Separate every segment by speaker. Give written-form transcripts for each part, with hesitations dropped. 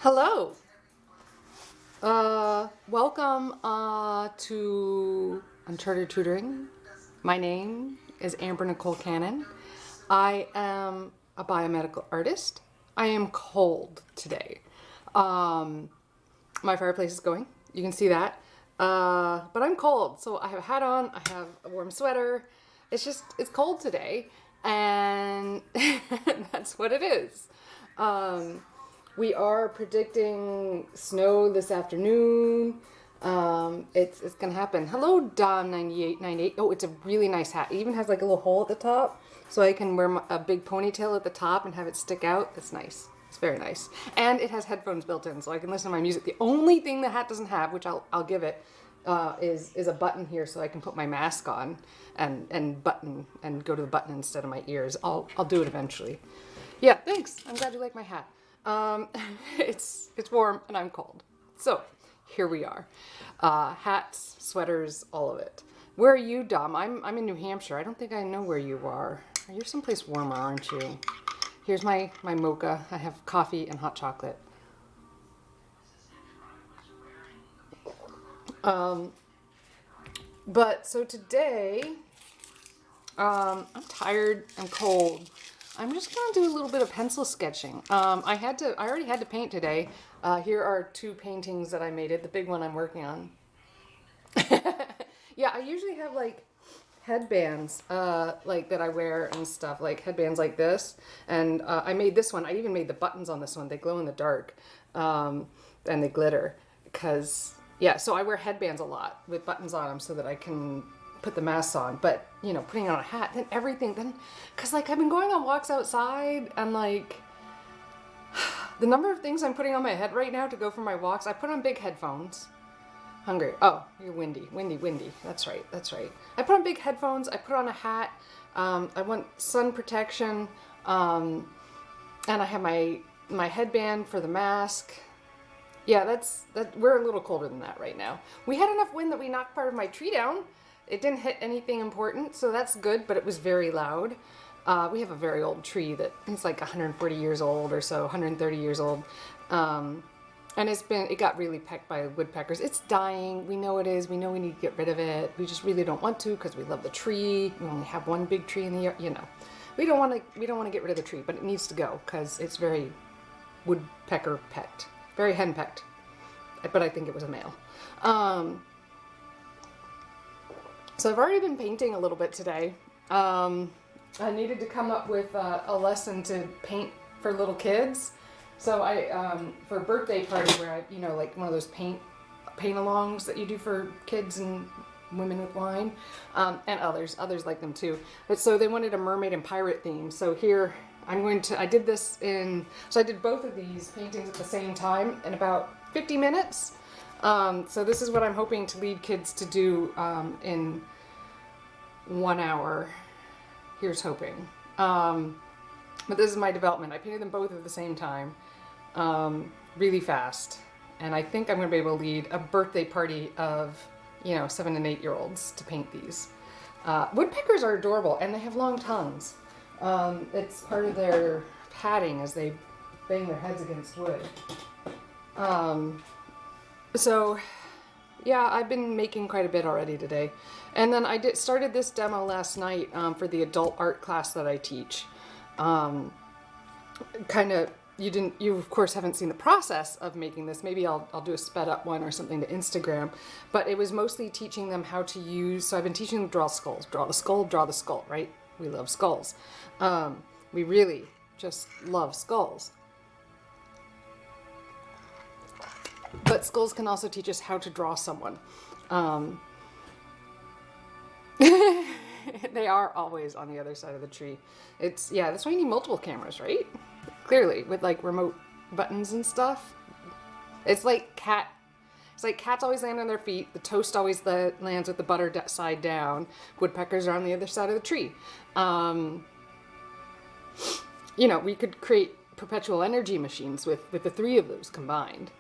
Speaker 1: Hello. Welcome to Uncharted Tutoring. My name is Amber Nicole Cannon. I am a biomedical artist. I am cold today. My fireplace is going. You can see that. But I'm cold, so I have a hat on. I have a warm sweater. It's cold today, and that's what it is. We are predicting snow this afternoon. It's gonna happen. Hello, Dom9898. Oh, it's a really nice hat. It even has like a little hole at the top, so I can wear a big ponytail at the top and have it stick out. That's nice. It's very nice, and it has headphones built in, so I can listen to my music. The only thing the hat doesn't have, which I'll give it, is a button here, so I can put my mask on and button and go to the button instead of my ears. I'll do it eventually. Yeah, thanks. I'm glad you like my hat. It's warm and I'm cold. So here we are. Hats, sweaters, all of it. Where are you, Dom? I'm in New Hampshire. I don't think I know where you are. You're someplace warmer, aren't you? Here's my mocha. I have coffee and hot chocolate. But so today, I'm tired, I'm cold. I'm just gonna do a little bit of pencil sketching. I already had to paint today. Here are two paintings that I made. The big one I'm working on. Yeah, I usually have like headbands like that I wear and stuff, like headbands like this. And I made this one. I even made the buttons on this one. They glow in the dark, and they glitter. Because yeah, so I wear headbands a lot with buttons on them so that I can put the masks on. But you know, putting on a hat, then everything, then because like I've been going on walks outside and like the number of things I'm putting on my head right now to go for my walks. I put on big headphones. Hungry. Oh, you're windy. That's right. I put on big headphones. I put on a hat. I want sun protection. And I have my headband for the mask. Yeah, that. We're a little colder than that right now. We had enough wind that we knocked part of my tree down. It didn't hit anything important, so that's good, but it was very loud. We have a very old tree that it's like 140 years old or so, 130 years old. And it got really pecked by woodpeckers. It's dying. We know it is. We know we need to get rid of it. We just really don't want to because we love the tree. We only have one big tree in the yard, you know. We don't want to get rid of the tree, but it needs to go because it's very woodpecker pecked, very hen pecked. But I think it was a male. So I've already been painting a little bit today. I needed to come up with a lesson to paint for little kids. So for a birthday party where I, like one of those paint-alongs that you do for kids and women with wine, and others like them too. But so they wanted a mermaid and pirate theme. So here I did I did both of these paintings at the same time in about 50 minutes. So this is what I'm hoping to lead kids to do in 1 hour. Here's hoping. But this is my development. I painted them both at the same time, really fast. And I think I'm going to be able to lead a birthday party of, 7 and 8 year olds to paint these. Woodpeckers are adorable and they have long tongues. It's part of their padding as they bang their heads against wood. So yeah, I've been making quite a bit already today. And then I started this demo last night for the adult art class that I teach. You of course haven't seen the process of making this. Maybe I'll do a sped up one or something to Instagram. But it was mostly teaching them how to use, so I've been teaching them to draw skulls. Draw the skull, right? We love skulls. We really just love skulls. But skulls can also teach us how to draw someone. They are always on the other side of the tree. That's why you need multiple cameras, right? Clearly, with like remote buttons and stuff. It's like cats always land on their feet. The toast always lands with the butter side down. Woodpeckers are on the other side of the tree. We could create perpetual energy machines with the three of those combined.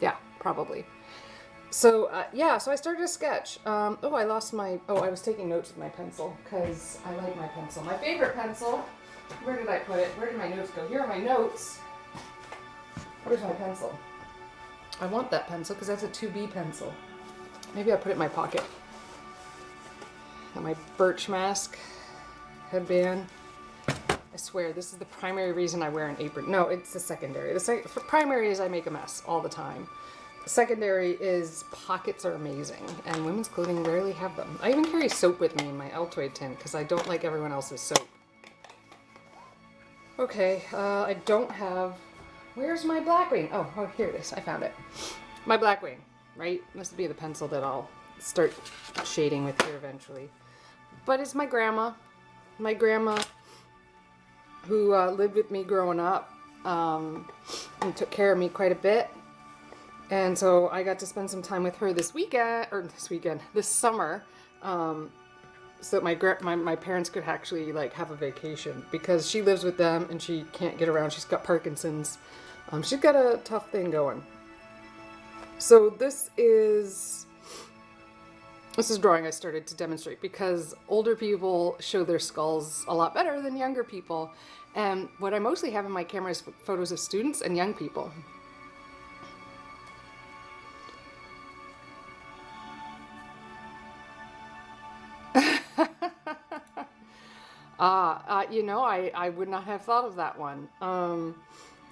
Speaker 1: Yeah, probably. So, so I started a sketch. I was taking notes with my pencil because I like my pencil. My favorite pencil. Where did I put it? Where did my notes go? Here are my notes. Where's my pencil? I want that pencil because that's a 2B pencil. Maybe I'll put it in my pocket. Got my birch mask, headband. I swear, this is the primary reason I wear an apron. No, it's the secondary. For primary is I make a mess all the time. Secondary is pockets are amazing, and women's clothing rarely have them. I even carry soap with me in my Altoid tin because I don't like everyone else's soap. Okay, I don't have... Where's my Blackwing? Oh, here it is. I found it. My Blackwing, right? This will be the pencil that I'll start shading with here eventually. But it's my grandma. My grandma who lived with me growing up and took care of me quite a bit. And so I got to spend some time with her this summer, so that my parents could actually like have a vacation, because she lives with them and she can't get around. She's got Parkinson's. She's got a tough thing going. So this is drawing I started to demonstrate because older people show their skulls a lot better than younger people. And what I mostly have in my camera is photos of students and young people. I would not have thought of that one.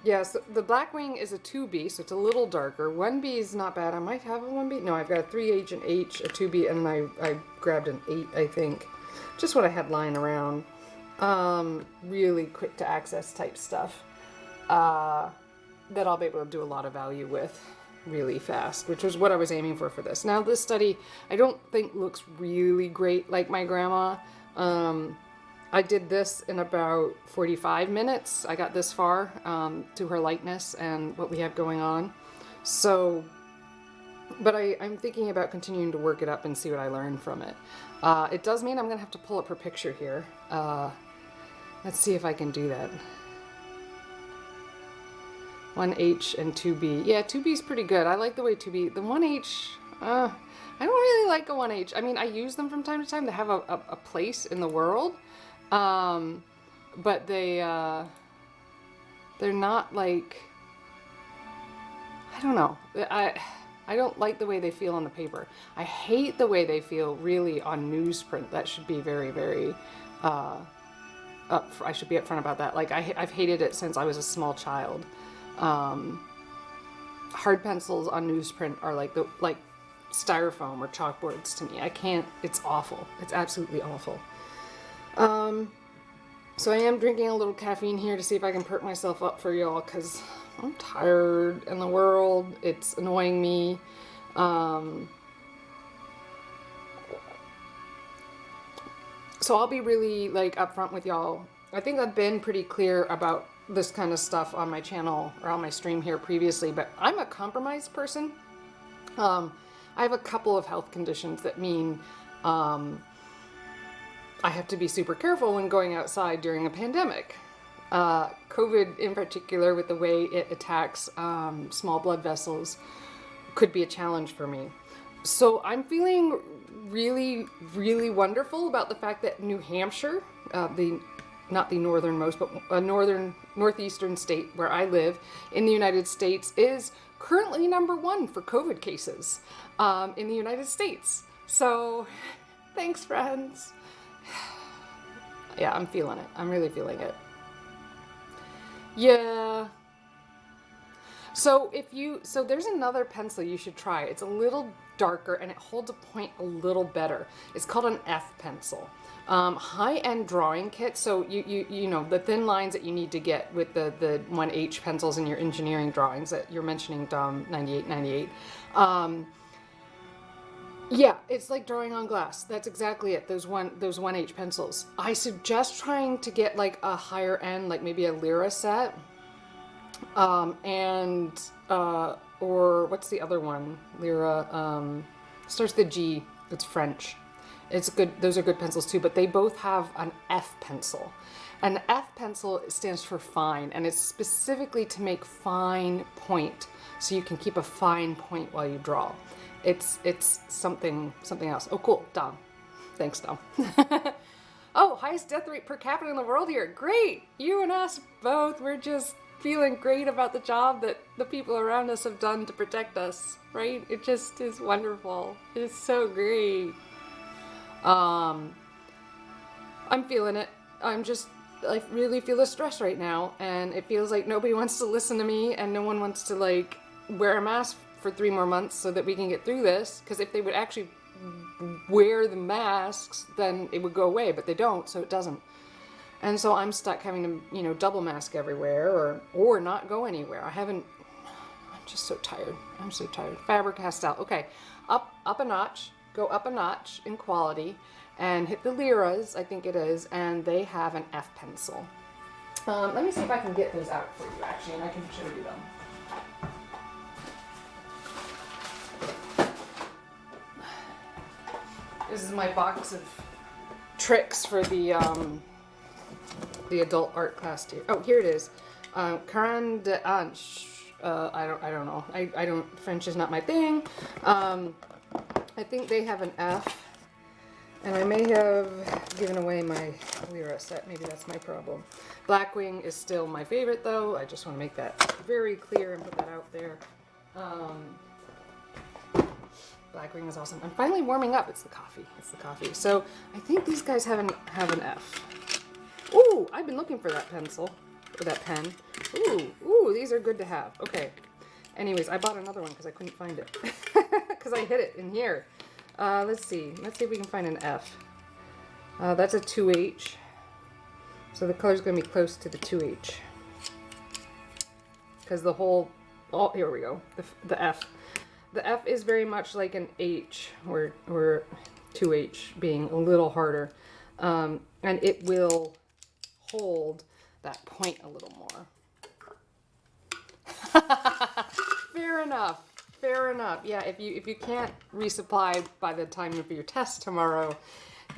Speaker 1: Yes, the Blackwing is a 2B, so it's a little darker. 1B is not bad. I might have a 1B. No, I've got a 3H and H, a 2B, and I grabbed an 8, I think. Just what I had lying around. Really quick to access type stuff. That I'll be able to do a lot of value with really fast, which was what I was aiming for this. Now, this study, I don't think looks really great like my grandma. I did this in about 45 minutes. I got this far to her likeness and what we have going on. So, but I'm thinking about continuing to work it up and see what I learn from it. It does mean I'm going to have to pull up her picture here. Let's see if I can do that. 1H and 2B. Yeah, 2B is pretty good. I like the way 2B... The 1H... I don't really like a 1H. I mean, I use them from time to time to have a place in the world. But they're not like... I don't know. I don't like the way they feel on the paper. I hate the way they feel really on newsprint. That should be very, very... I should be upfront about that. Like, I've hated it since I was a small child. Hard pencils on newsprint are like styrofoam or chalkboards to me. I can't, it's awful. It's absolutely awful. So I am drinking a little caffeine here to see if I can perk myself up for y'all, because I'm tired in the world. It's annoying me. So I'll be really like upfront with y'all. I think I've been pretty clear about this kind of stuff on my channel or on my stream here previously, but I'm a compromised person. I have a couple of health conditions that mean I have to be super careful when going outside during a pandemic. COVID in particular, with the way it attacks small blood vessels, could be a challenge for me. So I'm feeling really, really wonderful about the fact that New Hampshire, not the northernmost, but a northeastern state where I live in the United States, is currently #1 for COVID cases in the United States. So thanks, friends. Yeah, I'm feeling it. I'm really feeling it. Yeah. So there's another pencil you should try. It's a little darker and it holds a point a little better. It's called an F pencil. High-end drawing kit. So you know the thin lines that you need to get with the 1H pencils in your engineering drawings that you're mentioning, Dom 9898. Yeah, it's like drawing on glass. That's exactly it. Those 1H pencils. I suggest trying to get like a higher end, like maybe a Lyra set. Or what's the other one? Lyra, starts with the G. It's French. It's good. Those are good pencils too, but they both have an F pencil. An F pencil stands for fine, and it's specifically to make fine point, so you can keep a fine point while you draw. It's something else. Oh, cool, Dom. Thanks, Dom. Oh, highest death rate per capita in the world here. Great. You and us both. We're just feeling great about the job that the people around us have done to protect us, right? It just is wonderful. It's so great. I'm feeling it. I really feel the stress right now, and it feels like nobody wants to listen to me, and no one wants to like wear a mask for 3 more months so that we can get through this. Because if they would actually wear the masks, then it would go away, but they don't, so it doesn't. And so I'm stuck having to, you know, double mask everywhere or not go anywhere. I'm just so tired. I'm so tired. Faber-Castell. Okay, up a notch. Go up a notch in quality and hit the Liras, I think it is, and they have an F pencil. Let me see if I can get those out for you, actually, and I can show you them. This is my box of tricks for the adult art class too. Oh, here it is. Caran de Anche. I don't know. I don't. French is not my thing. I think they have an F, and I may have given away my Lyra set. Maybe that's my problem. Blackwing is still my favorite, though. I just want to make that very clear and put that out there. Blackwing is awesome. I'm finally warming up. It's the coffee. It's the coffee. So I think these guys have an F. Ooh, I've been looking for that pencil, or that pen. Ooh, these are good to have. Okay. Anyways, I bought another one because I couldn't find it. Because I hid it in here. Let's see. Let's see if we can find an F. That's a 2H. So the color's going to be close to the 2H. Because the whole... Oh, here we go. The F. The F is very much like an H, or 2H being a little harder. And it will hold that point a little more. Fair enough. Fair enough. Yeah, if you can't resupply by the time of your test tomorrow,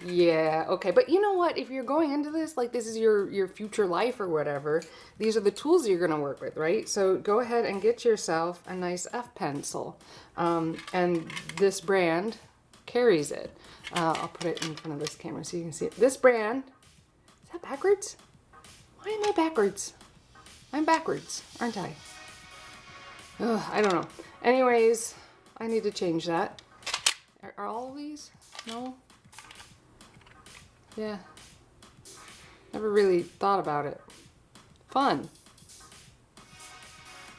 Speaker 1: yeah, okay. But you know what? If you're going into this, like this is your future life or whatever, these are the tools you're going to work with, right? So go ahead and get yourself a nice F pencil. And this brand carries it. I'll put it in front of this camera so you can see it. This brand, is that backwards? Why am I backwards? I'm backwards, aren't I? Ugh, I don't know. Anyways, I need to change that. Are all of these? No? Yeah. Never really thought about it. Fun.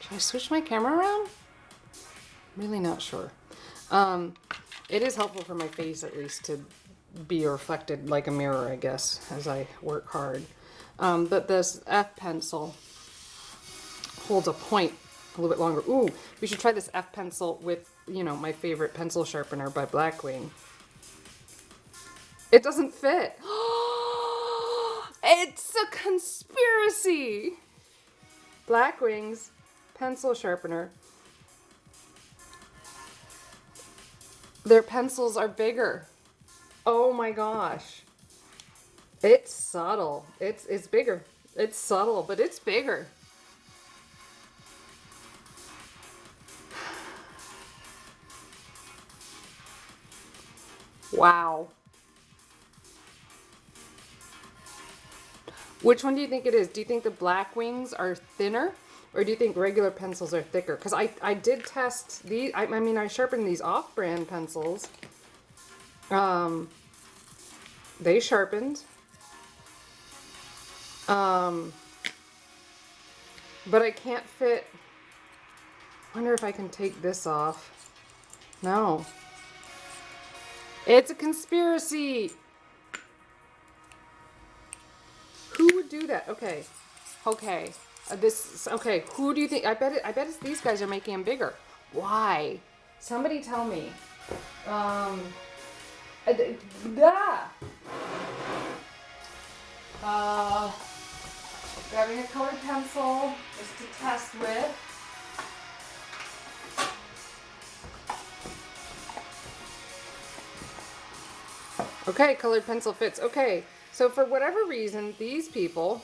Speaker 1: Should I switch my camera around? Really not sure. It is helpful for my face, at least, to be reflected like a mirror, I guess, as I work hard. But this F pencil holds a point a little bit longer. Ooh, we should try this F pencil with, you know, my favorite pencil sharpener by Blackwing. It doesn't fit. It's a conspiracy. Blackwing's pencil sharpener. Their pencils are bigger. Oh my gosh. It's subtle. It's bigger. It's subtle, but it's bigger. Wow. Which one do you think it is? Do you think the Blackwings are thinner, or do you think regular pencils are thicker? Because I did test these. I mean, I sharpened these off-brand pencils. They sharpened. But I can't fit. I wonder if I can take this off. No. It's a conspiracy. Who would do that? Okay. Okay. Okay. Who do you think? I bet it's these guys are making them bigger. Why? Somebody tell me. Grabbing a colored pencil just to test with. Okay, colored pencil fits. Okay, so for whatever reason, these people,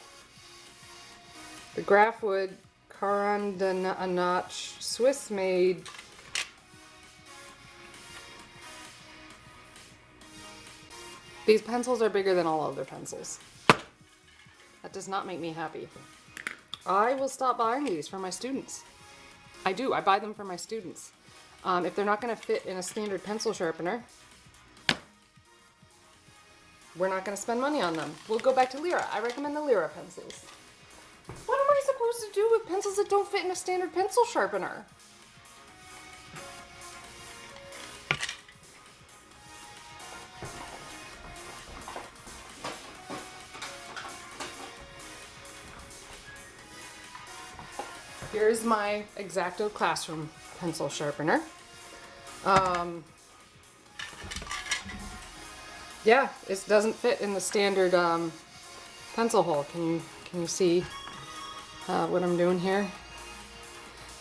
Speaker 1: the Grafwood Caran de Anach Swiss made these pencils are bigger than all other pencils. That does not make me happy. I will stop buying these for my students. I do. I buy them for my students. If they're not going to fit in a standard pencil sharpener, we're not going to spend money on them. We'll go back to Lyra. I recommend the Lyra pencils. What am I supposed to do with pencils that don't fit in a standard pencil sharpener? Here's my X-Acto classroom pencil sharpener. Yeah, it doesn't fit in the standard pencil hole. Can you see what I'm doing here?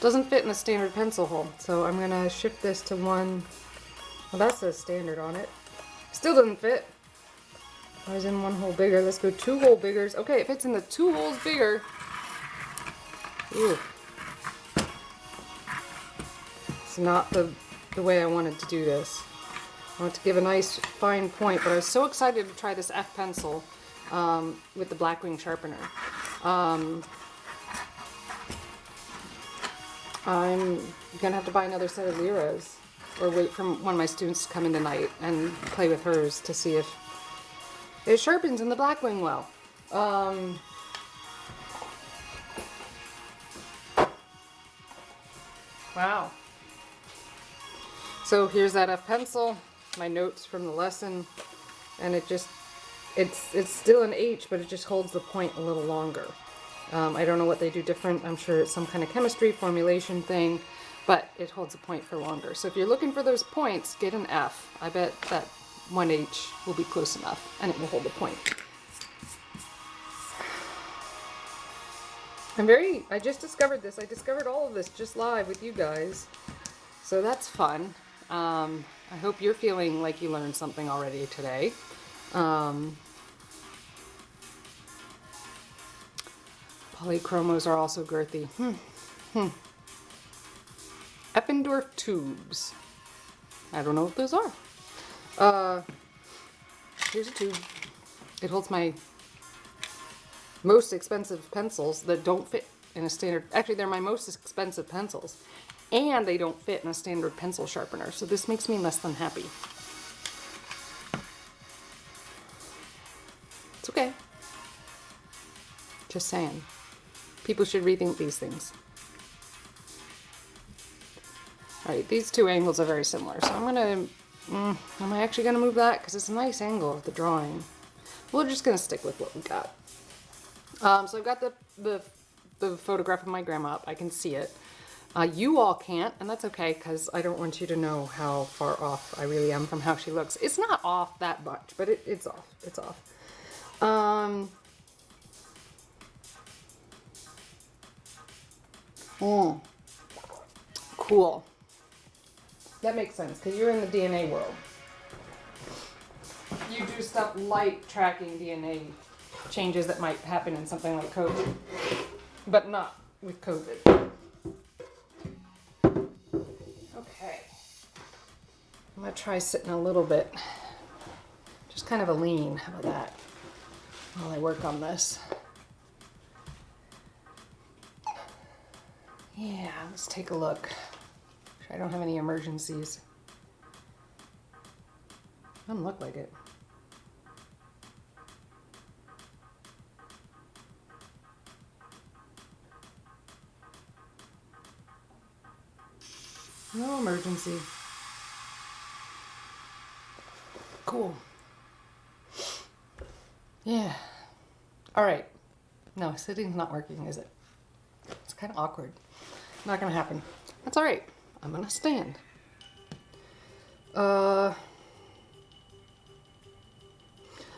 Speaker 1: Doesn't fit in the standard pencil hole, so I'm gonna shift this to one. Well, that says standard on it. Still doesn't fit. I was in one hole bigger. Let's go 2 hole biggers. Okay, it fits in the 2 holes bigger. Ooh. It's not the way I wanted to do this. I want to give a nice fine point, but I was so excited to try this F pencil with the Blackwing sharpener. I'm gonna have to buy another set of Lyras, or wait for one of my students to come in tonight and play with hers to see if it sharpens in the Blackwing well. Wow. So here's that F pencil, my notes from the lesson, and it's still an H, but it just holds the point a little longer. I don't know what they do different. I'm sure it's some kind of chemistry formulation thing, but it holds the point for longer. So if you're looking for those points, get an F. I bet that 1H will be close enough, and it will hold the point. I just discovered this. I discovered all of this just live with you guys. So that's fun. I hope you're feeling like you learned something already today. Polychromos are also girthy. Eppendorf tubes. I don't know what those are. Here's a tube. It holds my most expensive pencils that don't fit in a standard. Actually, they're my most expensive pencils, and they don't fit in a standard pencil sharpener. So this makes me less than happy. It's okay. Just saying. People should rethink these things. Alright, these 2 angles are very similar. So I'm gonna, am I actually gonna move that? Because it's a nice angle of the drawing. We're just gonna stick with what we got. So I've got the photograph of my grandma up. I can see it. You all can't, and that's okay, because I don't want you to know how far off I really am from how she looks. It's not off that much, but it's off. It's off. Cool. That makes sense, because you're in the DNA world. You do stuff like tracking DNA changes that might happen in something like COVID, but not with COVID. Okay. I'm going to try sitting a little bit, just kind of a lean. How about that? While I work on this. Yeah, let's take a look. I don't have any emergencies. Doesn't look like it. No emergency. Cool. Yeah. All right. No, sitting's not working, is it? It's kind of awkward. Not gonna happen. That's all right. I'm gonna stand.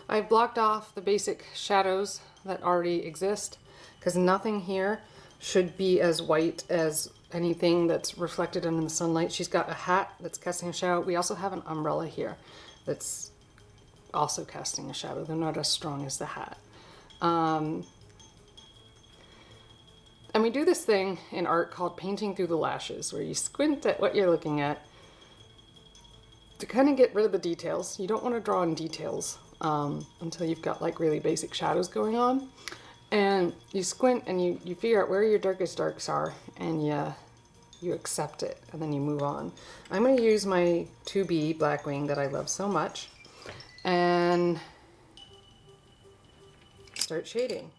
Speaker 1: I've blocked off the basic shadows that already exist, because nothing here should be as white as anything that's reflected in the sunlight. She's got a hat that's casting a shadow. We also have an umbrella here that's also casting a shadow. They're not as strong as the hat. And we do this thing in art called painting through the lashes, where you squint at what you're looking at to kind of get rid of the details. You don't want to draw in details until you've got like really basic shadows going on. And you squint and you figure out where your darkest darks are, and you accept it, and then you move on. I'm going to use my 2B Blackwing that I love so much and start shading.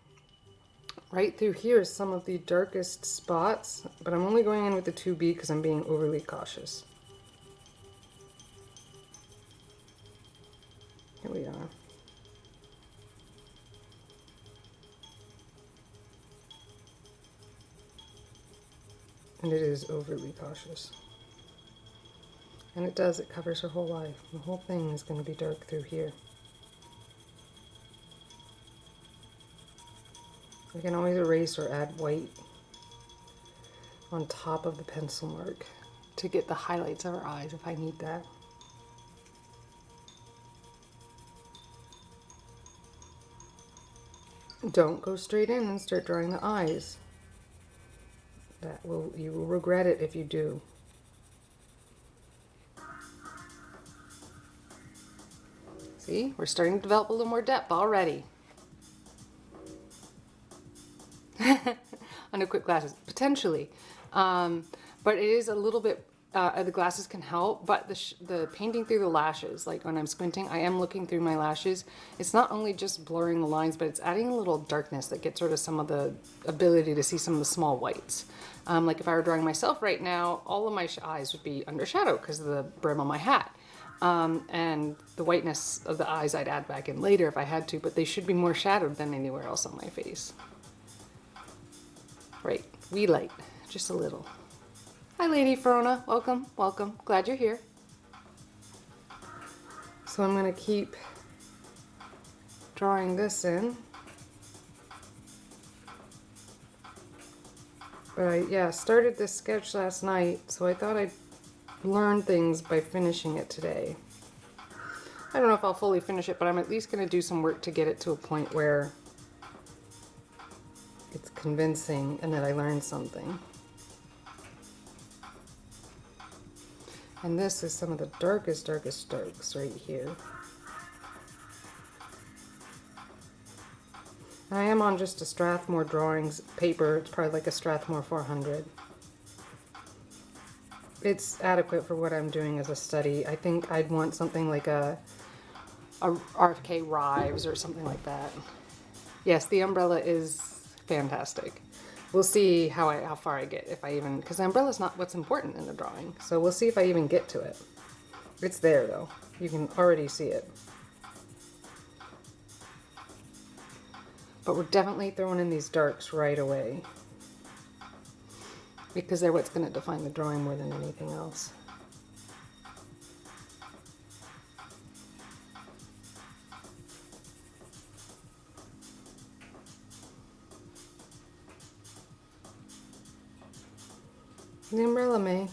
Speaker 1: Right through here is some of the darkest spots, but I'm only going in with the 2B because I'm being overly cautious. Here we are. And it is overly cautious. And it does, it covers her whole life. The whole thing is going to be dark through here. I can always erase or add white on top of the pencil mark to get the highlights of her eyes if I need that. Don't go straight in and start drawing the eyes. You will regret it if you do. See, we're starting to develop a little more depth already. On the quick glasses, potentially, but it is a little bit. The glasses can help, but the painting through the lashes, like when I'm squinting, I am looking through my lashes. It's not only just blurring the lines, but it's adding a little darkness that gets rid of some of the ability to see some of the small whites. Like if I were drawing myself right now, all of my eyes would be under shadow because of the brim on my hat. And the whiteness of the eyes I'd add back in later if I had to, but they should be more shadowed than anywhere else on my face. Right, wee light, just a little. Hi Lady Verona, welcome, welcome, glad you're here. So I'm gonna keep drawing this in. But I started this sketch last night, so I thought I'd learn things by finishing it today. I don't know if I'll fully finish it, but I'm at least gonna do some work to get it to a point where it's convincing and that I learned something. And this is some of the darkest darks right here. And I am on just a Strathmore Drawings paper. It's probably like a Strathmore 400. It's adequate for what I'm doing as a study. I think I'd want something like a RFK Rives or something like that. Yes, the umbrella is fantastic. We'll see how far I get, if I even, because the umbrella's not what's important in the drawing. So we'll see if I even get to it. It's there though. You can already see it. But we're definitely throwing in these darks right away, because they're what's going to define the drawing more than anything else. The umbrella may.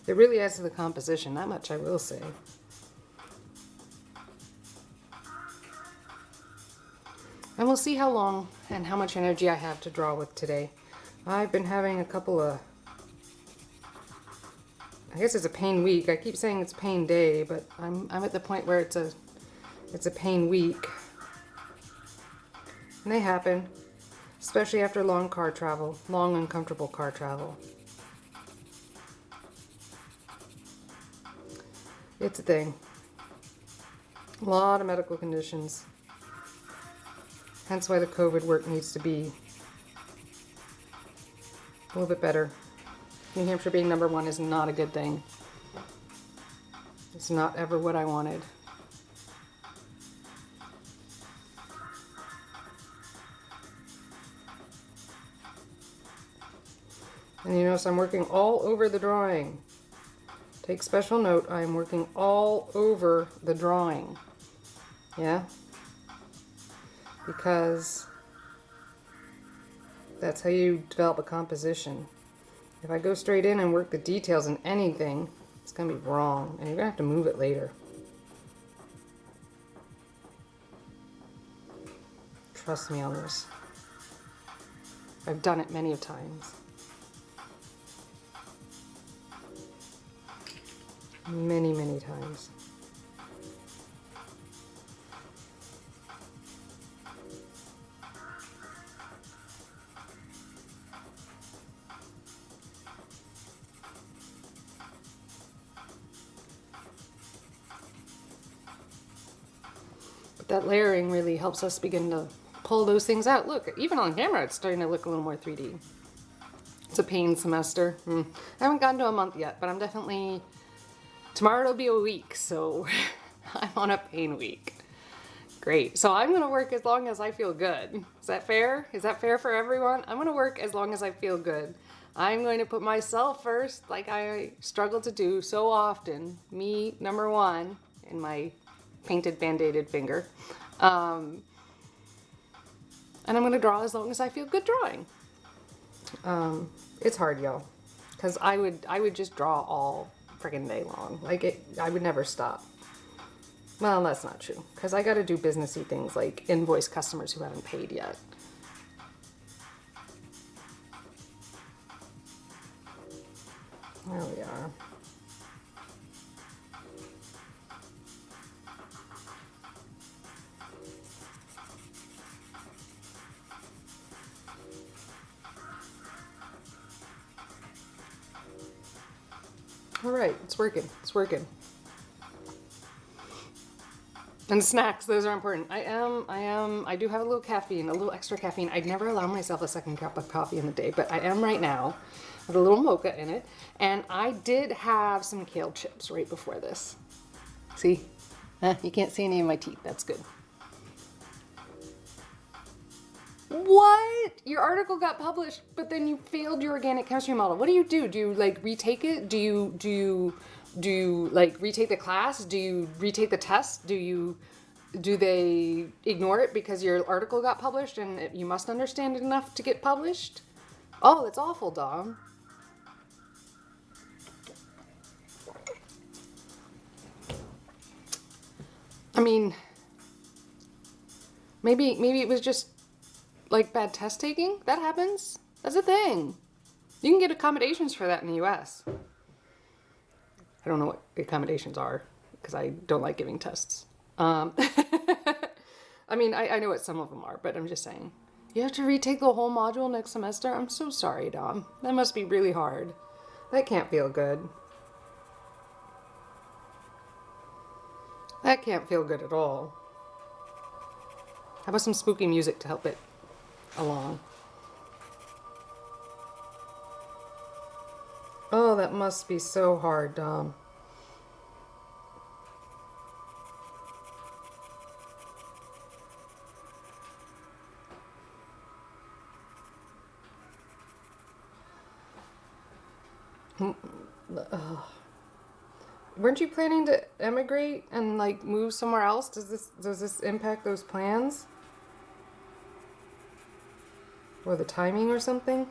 Speaker 1: It really adds to the composition, that much I will say. And we'll see how long and how much energy I have to draw with today. I've been having a couple of, I guess it's a pain week. I keep saying it's pain day, but I'm at the point where it's a pain week. And they happen, especially after long car travel, long uncomfortable car travel. It's a thing. A lot of medical conditions. Hence why the COVID work needs to be a little bit better. New Hampshire being #1 is not a good thing. It's not ever what I wanted. And you notice I'm working all over the drawing. Take special note, I'm working all over the drawing. Yeah? Because that's how you develop a composition. If I go straight in and work the details in anything, it's going to be wrong, and you're going to have to move it later. Trust me on this. I've done it many of times. Many, many times. But that layering really helps us begin to pull those things out. Look, even on camera, it's starting to look a little more 3D. It's a pain semester. I haven't gotten to a month yet, but I'm definitely... Tomorrow it'll be a week, so I'm on a pain week. Great. So I'm going to work as long as I feel good. Is that fair? Is that fair for everyone? I'm going to work as long as I feel good. I'm going to put myself first, like I struggle to do so often. Me, number one, in my painted band-aided finger. And I'm going to draw as long as I feel good drawing. It's hard, y'all, because I would just draw all friggin' day long. Like I would never stop. Well, that's not true, because I got to do businessy things like invoice customers who haven't paid yet. There we are. All right, it's working. It's working. And snacks, those are important. I do have a little caffeine, a little extra caffeine. I'd never allow myself a second cup of coffee in the day, but I am right now with a little mocha in it. And I did have some kale chips right before this. See? You can't see any of my teeth. That's good. What? Your article got published, but then you failed your organic chemistry model. What do? Do you like retake it? Do you like retake the class? Do you retake the test? Do they ignore it because your article got published and you must understand it enough to get published? Oh, that's awful, Dom. I mean, maybe it was just like bad test taking. That happens. That's a thing. You can get accommodations for that in the US. I don't know what the accommodations are because I don't like giving tests. I mean, I know what some of them are, but I'm just saying. You have to retake the whole module next semester? I'm so sorry, Dom. That must be really hard. That can't feel good. That can't feel good at all. How about some spooky music to help it along? Oh, that must be so hard, Dom. Weren't you planning to emigrate and like move somewhere else? Does this impact those plans? Or the timing or something?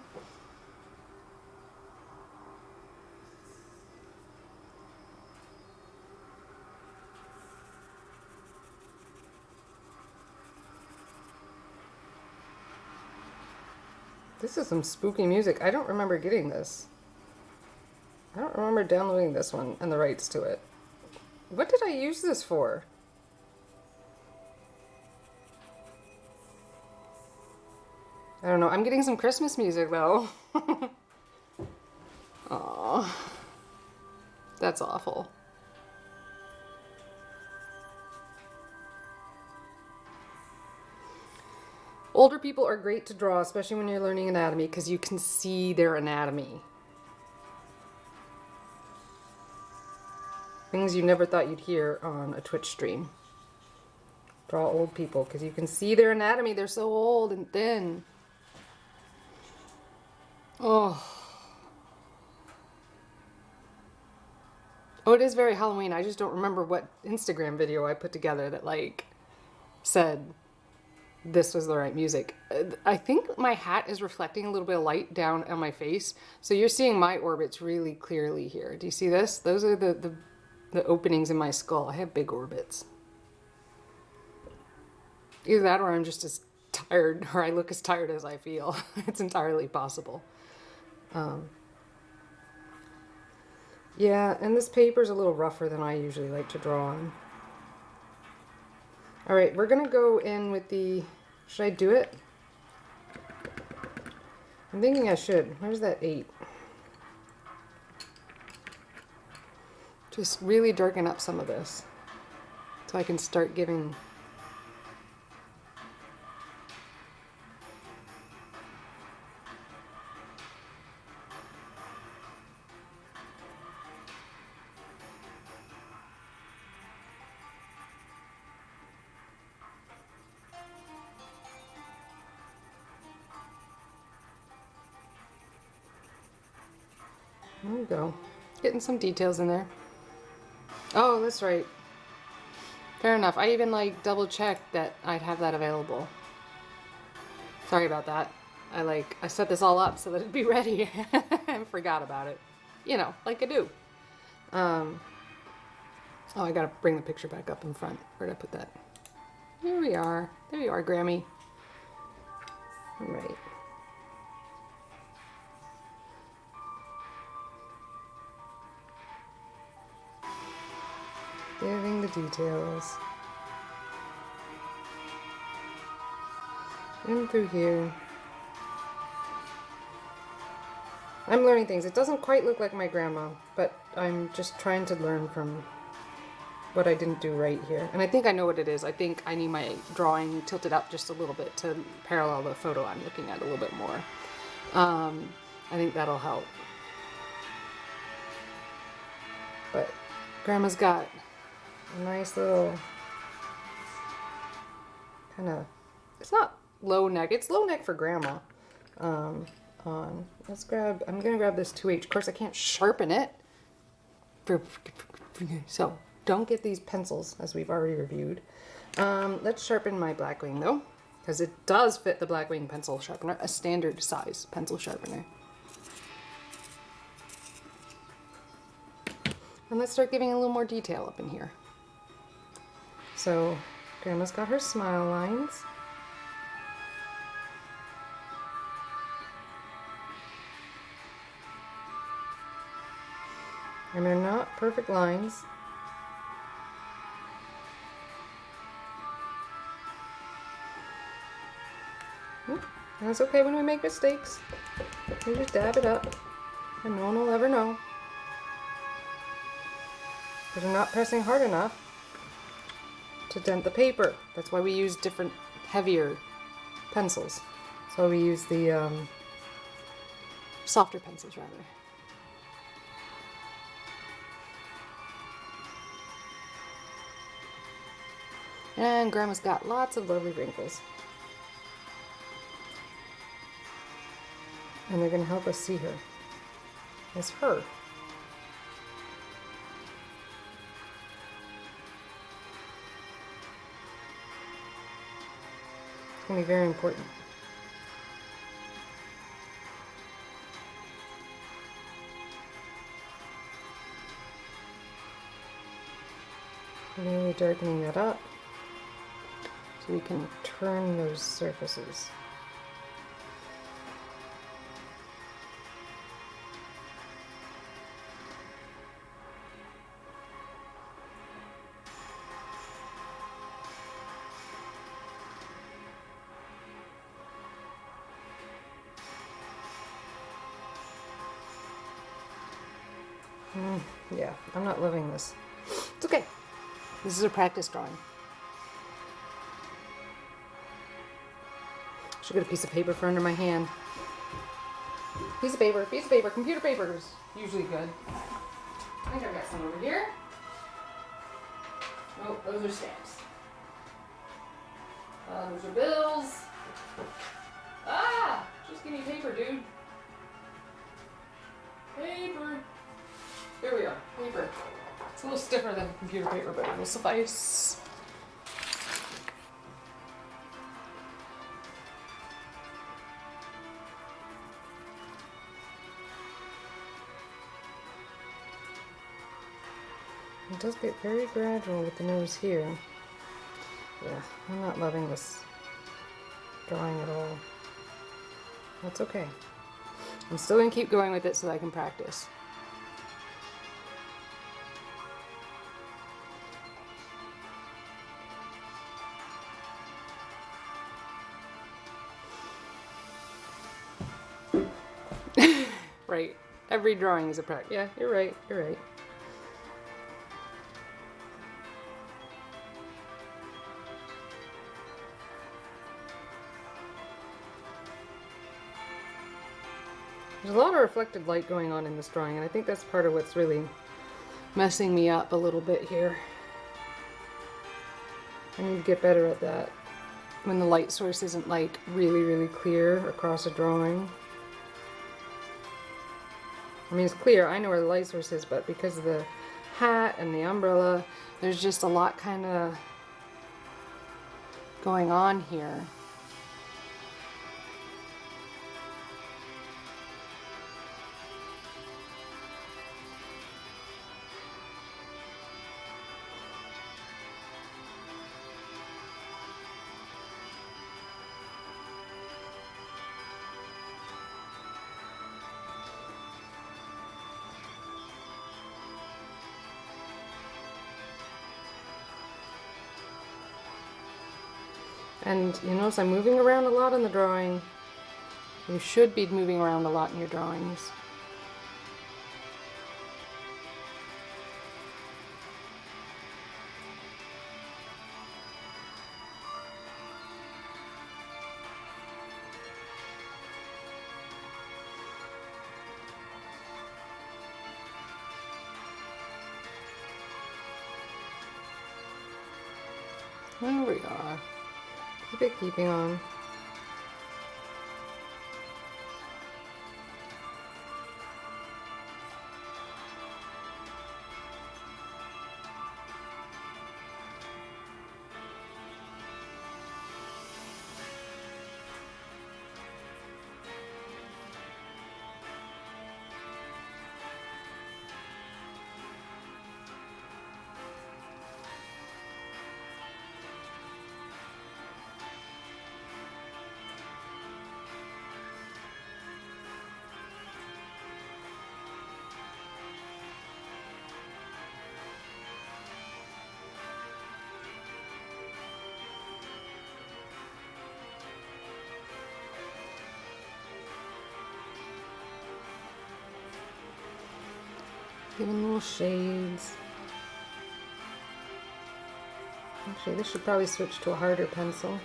Speaker 1: This is some spooky music. I don't remember getting this. I don't remember downloading this one and the rights to it. What did I use this for? I don't know. I'm getting some Christmas music though. Aww. That's awful. Older people are great to draw, especially when you're learning anatomy, because you can see their anatomy. Things you never thought you'd hear on a Twitch stream. Draw old people, because you can see their anatomy. They're so old and thin. Oh. Oh, it is very Halloween. I just don't remember what Instagram video I put together that, like, said this was the right music. I think my hat is reflecting a little bit of light down on my face. So you're seeing my orbits really clearly here. Do you see this? Those are the openings in my skull. I have big orbits. Either that or I'm just as tired, or I look as tired as I feel. It's entirely possible. Yeah, and this paper's a little rougher than I usually like to draw on. All right, we're gonna go in with the, should I do it? I'm thinking I should. Where's that 8? Just really darken up some of this so I can start giving There we go. Getting some details in there. Oh, that's right. Fair enough. I even like double checked that I'd have that available. Sorry about that. I set this all up so that it'd be ready and forgot about it. You know, like I do. Oh, I gotta bring the picture back up in front. Where'd I put that? Here we are. There you are, Grammy. All right. Giving the details. In through here. I'm learning things. It doesn't quite look like my grandma, but I'm just trying to learn from what I didn't do right here. And I think I know what it is. I think I need my drawing tilted up just a little bit to parallel the photo I'm looking at a little bit more. I think that'll help. But Grandma's got a nice little kind of, it's not low neck, it's low neck for Grandma. On. I'm gonna grab this 2H. Of course I can't sharpen it. So don't get these pencils as we've already reviewed. Let's sharpen my Blackwing though, because it does fit the Blackwing pencil sharpener, a standard size pencil sharpener. And let's start giving a little more detail up in here. So Grandma's got her smile lines. And they're not perfect lines. And it's okay when we make mistakes. We just dab it up and no one will ever know. Because we're not pressing hard enough to dent the paper. That's why we use different, heavier pencils. That's why we use the softer pencils rather. And Grandma's got lots of lovely wrinkles. And they're going to help us see her as her. It's going to be very important. Really darkening that up so we can turn those surfaces. Yeah, I'm not loving this. It's okay. This is a practice drawing. Should get a piece of paper for under my hand. Piece of paper, computer paper is usually good. I think I've got some over here. Oh, those are stamps. Those are bills. Ah! Just give me paper, dude. Paper. There we are, paper. It's a little stiffer than computer paper, but it will suffice. It does get very gradual with the nose here. Yeah, I'm not loving this drawing at all. That's okay. I'm still going to keep going with it so that I can practice. Right. Every drawing is a practice. Yeah, you're right. You're right. There's a lot of reflected light going on in this drawing, and I think that's part of what's really messing me up a little bit here. I need to get better at that when the light source isn't like really, really clear across a drawing. I mean, it's clear. I know where the light source is, but because of the hat and the umbrella, there's just a lot kind of going on here. And you notice I'm moving around a lot in the drawing. You should be moving around a lot in your drawings. There we are. Keep it keeping on. Giving little shades. Actually, this should probably switch to a harder pencil.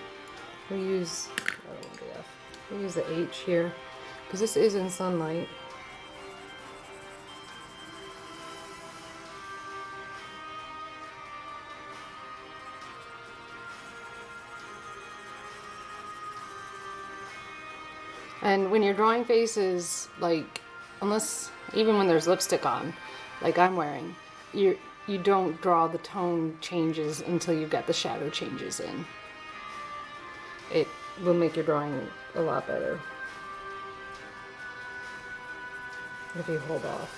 Speaker 1: We use, I don't want the F. We use the H here because this is in sunlight. And when you're drawing faces, like, unless, even when there's lipstick on, like I'm wearing, you don't draw the tone changes until you get the shadow changes in. It will make your drawing a lot better if you hold off.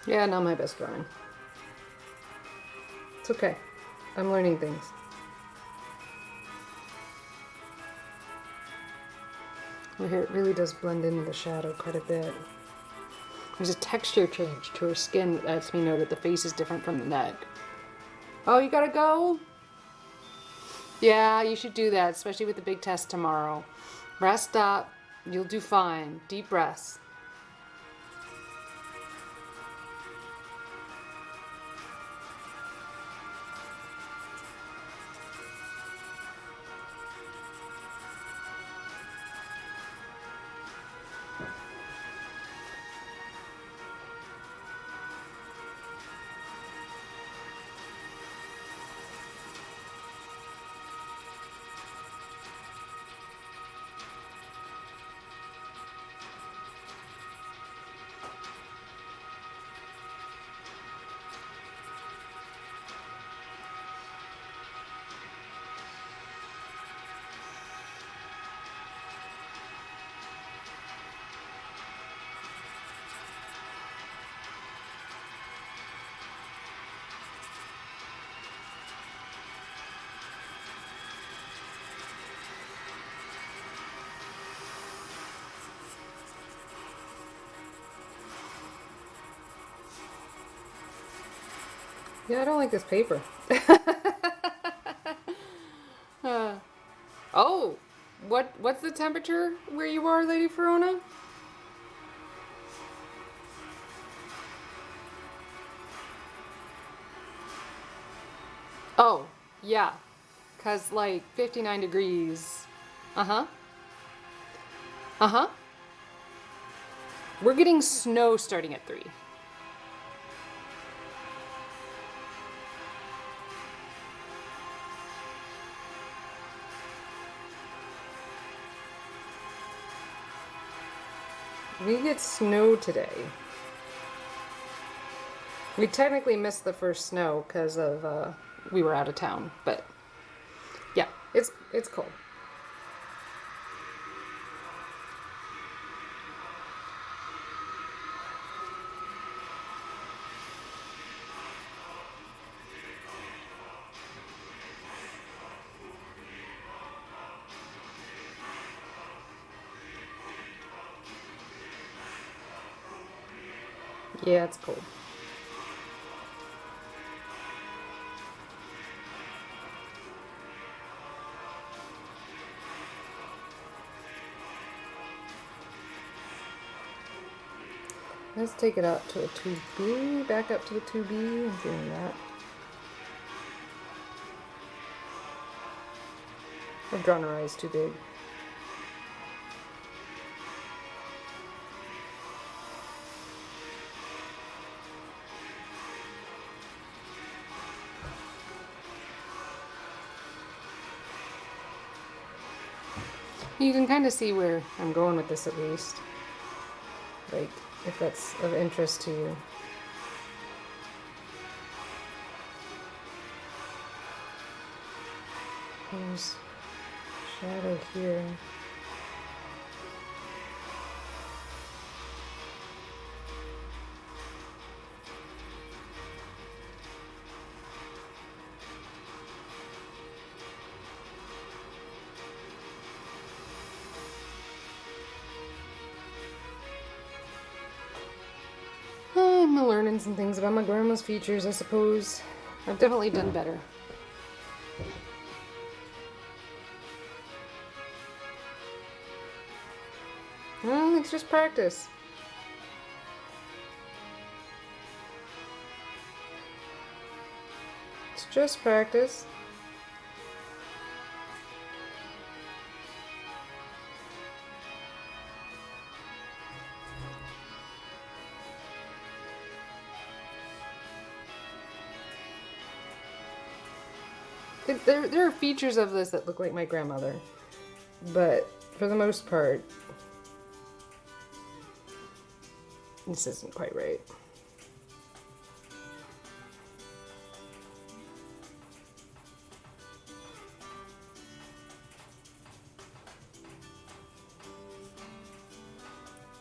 Speaker 1: Yeah, not my best drawing. It's okay. I'm learning things. Here it really does blend into the shadow quite a bit. There's a texture change to her skin that lets me know that the face is different from the neck. Oh, you gotta go? Yeah, you should do that, especially with the big test tomorrow. Rest up. You'll do fine. Deep breaths. Yeah, I don't like this paper. Oh, temperature where you are, Lady Verona? Oh, yeah. Because, like, 59 degrees. Uh-huh. Uh-huh. We're getting snow starting at 3. We get snow today. We technically missed the first snow because of we were out of town, but yeah, it's cold. Yeah, it's cold. Let's take it out to a 2B, back up to the 2B and doing that. I've drawn her eyes too big. You can kind of see where I'm going with this at least. Like, if that's of interest to you. There's shadow here. I'm learning some things about my grandma's features, I suppose. I've definitely done better. Well, it's just practice. It's just practice. There are features of this that look like my grandmother, but for the most part, this isn't quite right.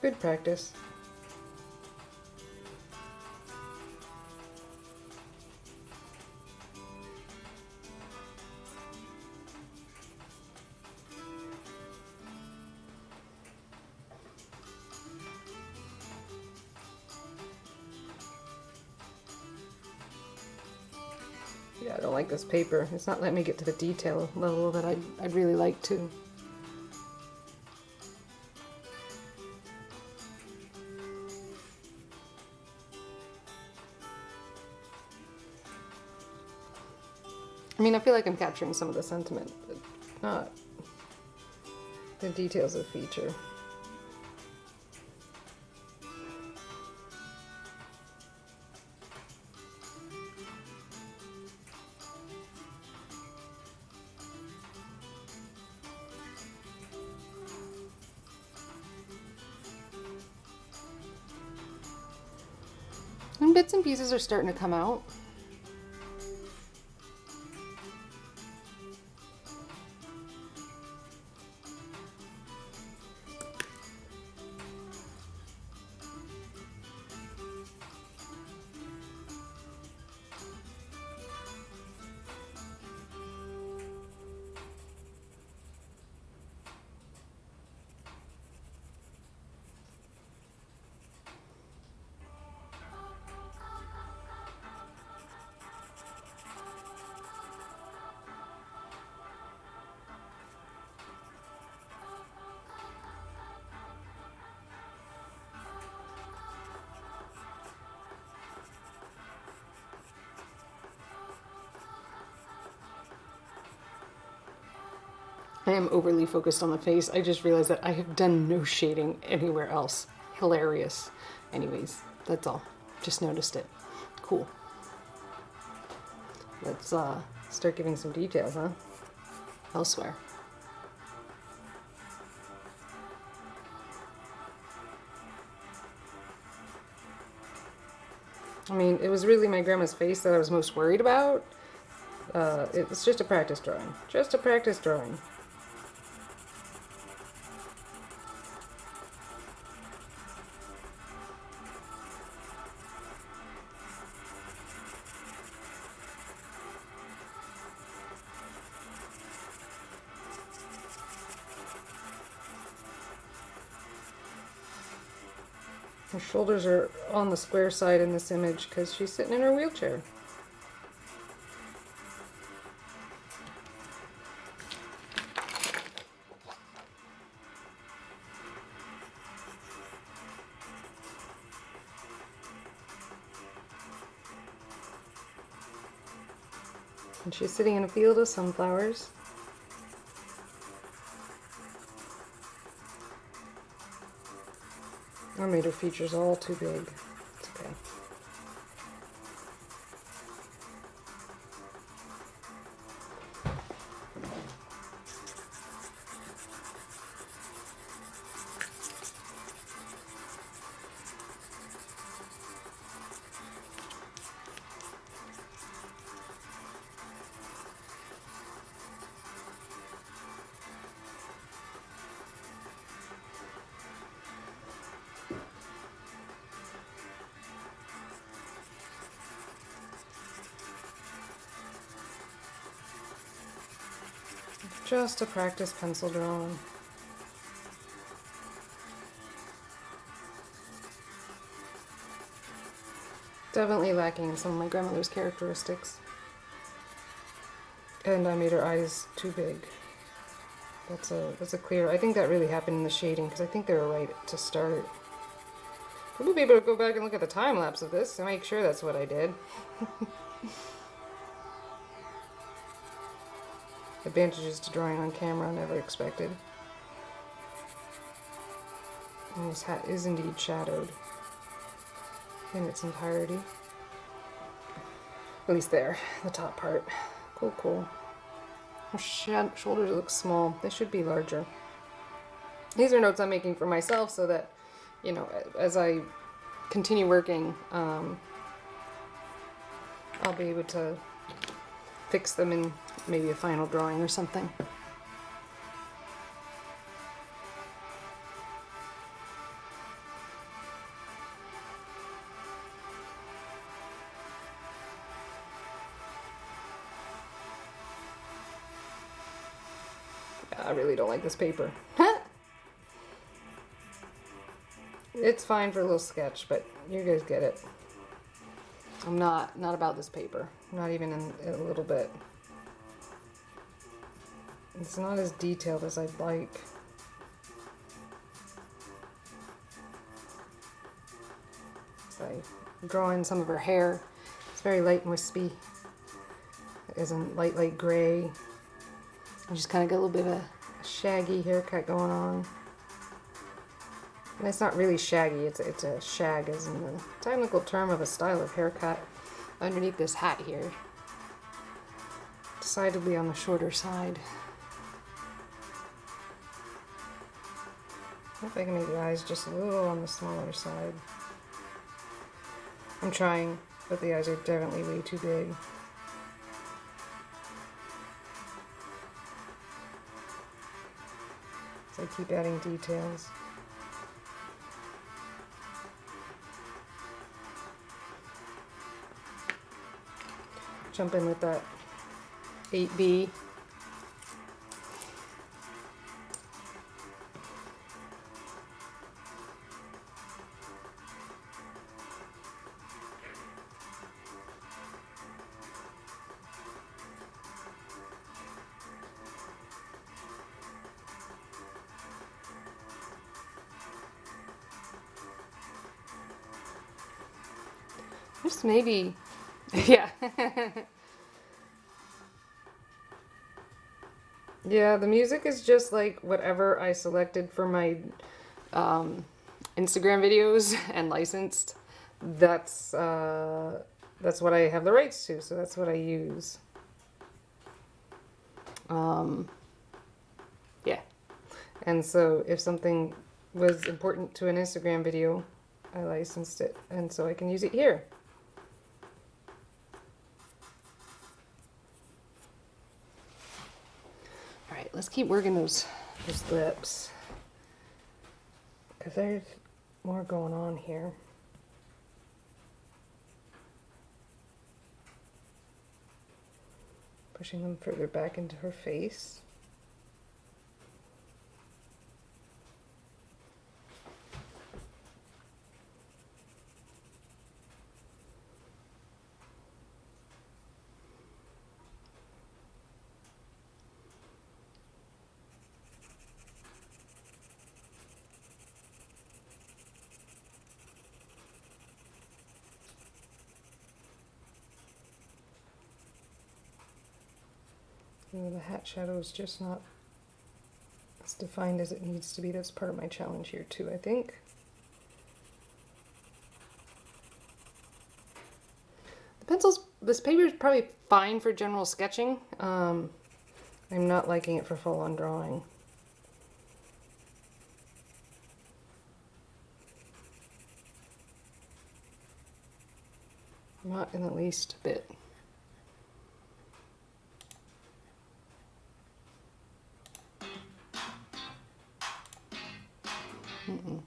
Speaker 1: Good practice. Yeah, I don't like this paper. It's not letting me get to the detail level that I'd really like to. I mean, I feel like I'm capturing some of the sentiment, but not the details of feature. And bits and pieces are starting to come out. I am overly focused on the face. I just realized that I have done no shading anywhere else. Hilarious. Anyways, that's all. Just noticed it. Cool. Let's start giving some details, huh? Elsewhere. I mean, it was really my grandma's face that I was most worried about. It's just a practice drawing. Just a practice drawing. Her shoulders are on the square side in this image because she's sitting in her wheelchair. And she's sitting in a field of sunflowers. I made her features all too big. It's okay. Just a practice pencil drawing. Definitely lacking in some of my grandmother's characteristics. And I made her eyes too big. That's a clear. I think that really happened in the shading because I think they were right to start. We'll be able to go back and look at the time lapse of this to make sure that's what I did. Advantages to drawing on camera, never expected. And this hat is indeed shadowed in its entirety. At least there, the top part. Cool, cool. Her shoulders look small. They should be larger. These are notes I'm making for myself so that, you know, as I continue working, I'll be able to fix them in maybe a final drawing or something. I really don't like this paper. It's fine for a little sketch, but you guys get it. I'm not about this paper. Not even in a little bit. It's not as detailed as I'd like. So I draw in some of her hair. It's very light and wispy. It isn't light gray. I just kind of got a little bit of a shaggy haircut going on. And it's not really shaggy, it's a shag as in the technical term of a style of haircut underneath this hat here. Decidedly on the shorter side. I hope I can make the eyes just a little on the smaller side. I'm trying, but the eyes are definitely way too big. So I keep adding details. Jump in with that 8B. Just maybe, yeah. Yeah, the music is just like whatever I selected for my Instagram videos and licensed. That's that's what I have the rights to, so that's what I use. Yeah. And so if something was important to an Instagram video, I licensed it, and so I can use it here. All right, let's keep working those lips, because there's more going on here. Pushing them further back into her face. The hat shadow is just not as defined as it needs to be. That's part of my challenge here too, I think. The pencils, this paper is probably fine for general sketching. I'm not liking it for full-on drawing. Not in the least bit. Mm-mm.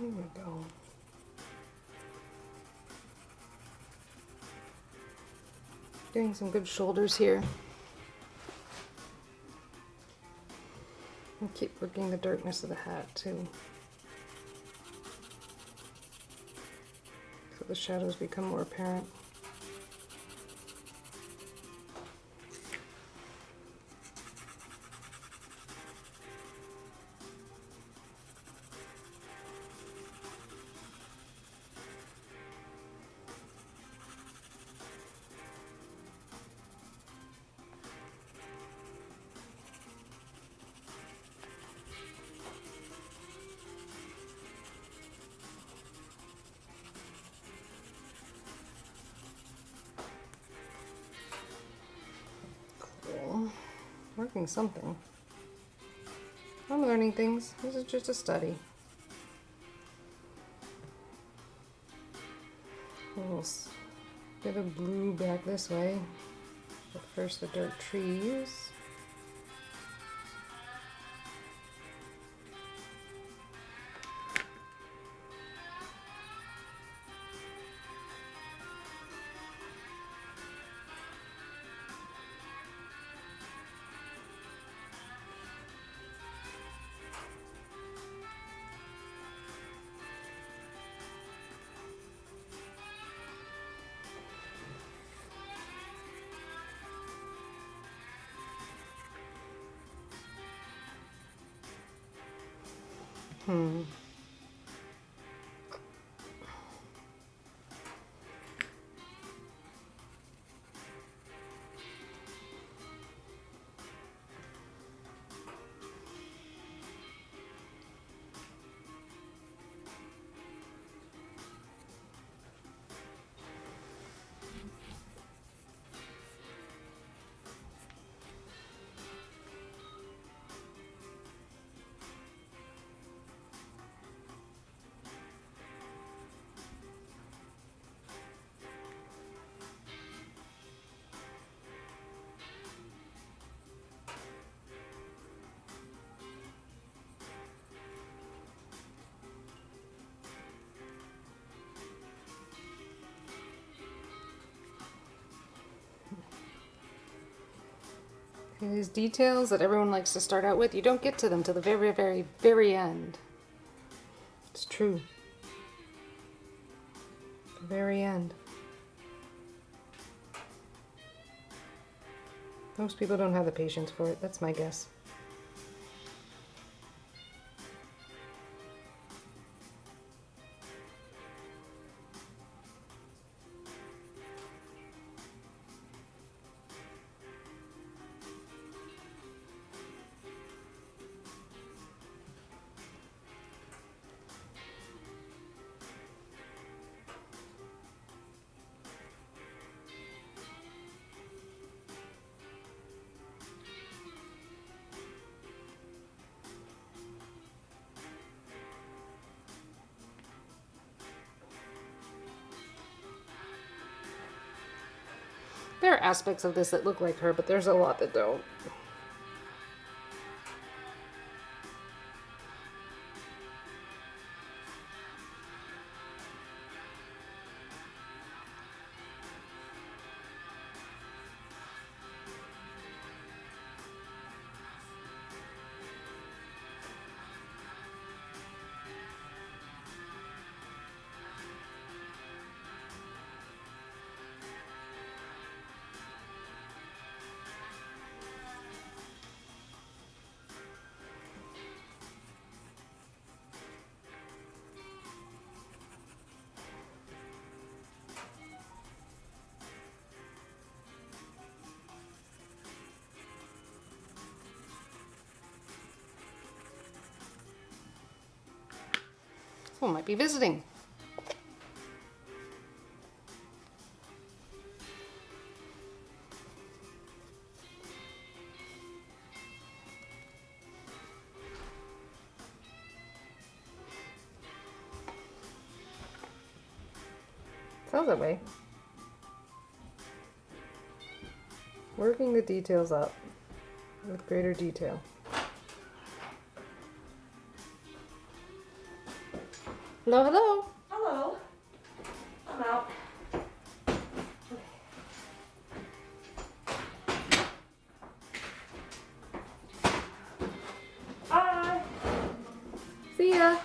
Speaker 1: There we go. Getting some good shoulders here. And keep working the darkness of the hat too, so the shadows become more apparent. Working something. I'm learning things. This is just a study. A little bit of blue back this way. But first the dark trees. These details that everyone likes to start out with, you don't get to them till the very, very, very end. It's true. The very end. Most people don't have the patience for it. That's my guess. There are aspects of this that look like her, but there's a lot that don't. Someone might be visiting. Sounds that way. Working the details up with greater detail. Hello, hello.
Speaker 2: Hello. I'm out. Bye.
Speaker 1: See ya.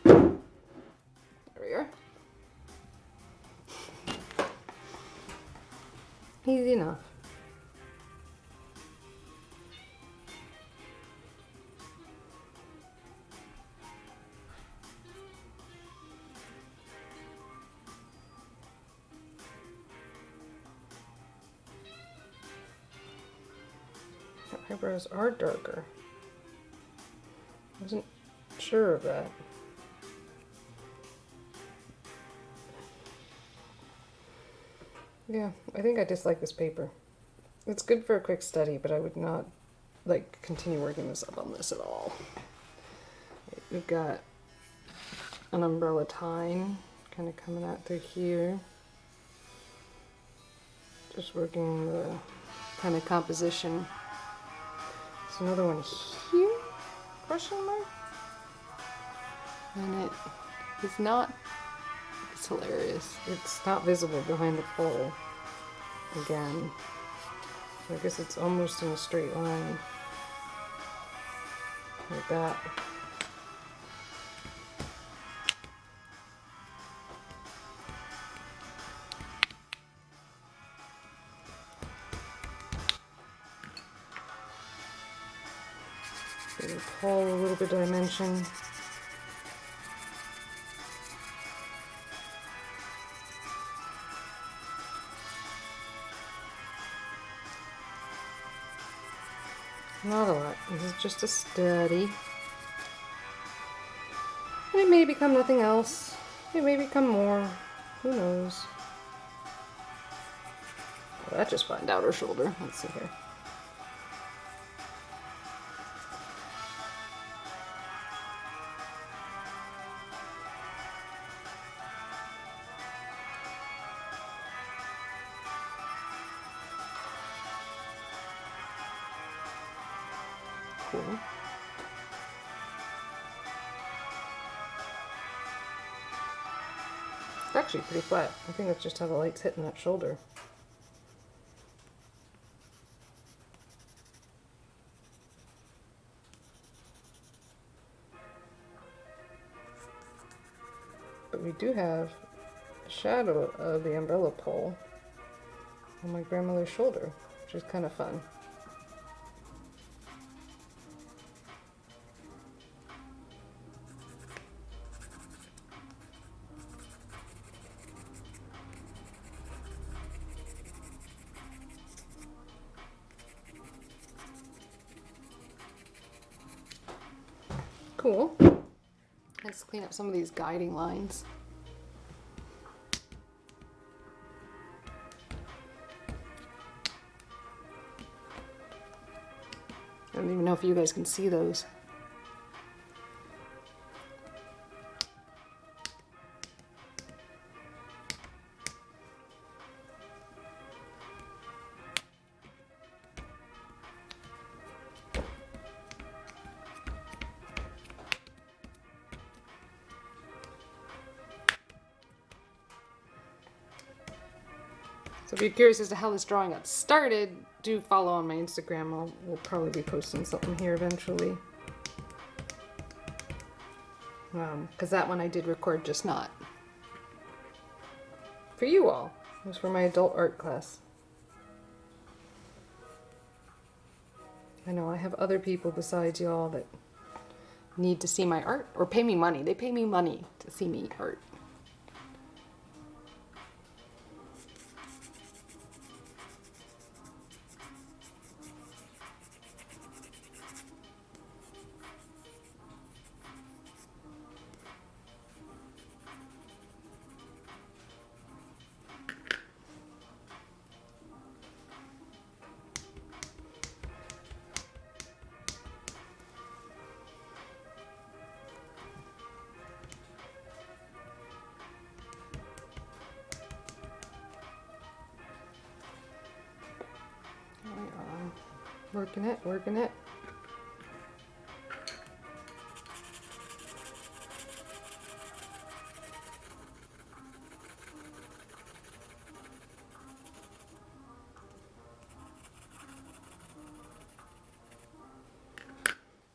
Speaker 1: There we are. Easy enough. Her eyebrows are darker. I wasn't sure of that. Yeah, I think I dislike this paper. It's good for a quick study, but I would not like continue working this up on this at all. We've got an umbrella tine kind of coming out through here. Just working the kind of composition. There's another one here, question mark? And it is not, it's hilarious. It's not visible behind the pole again. So I guess it's almost in a straight line. Like that. Pull a little bit of dimension. Not a lot. This is just a study. And it may become nothing else. It may become more. Who knows? Oh, that just flattened out her shoulder. Let's see here. Cool. It's actually pretty flat. I think that's just how the light's hitting that shoulder. But we do have a shadow of the umbrella pole on my grandmother's shoulder, which is kind of fun. Cool. Let's clean up some of these guiding lines. I don't even know if you guys can see those. So if you're curious as to how this drawing got started, do follow on my Instagram. We'll probably be posting something here eventually. Because that one I did record, just not for you all. It was for my adult art class. I know I have other people besides y'all that need to see my art or pay me money. They pay me money to see me art. Working it, working it.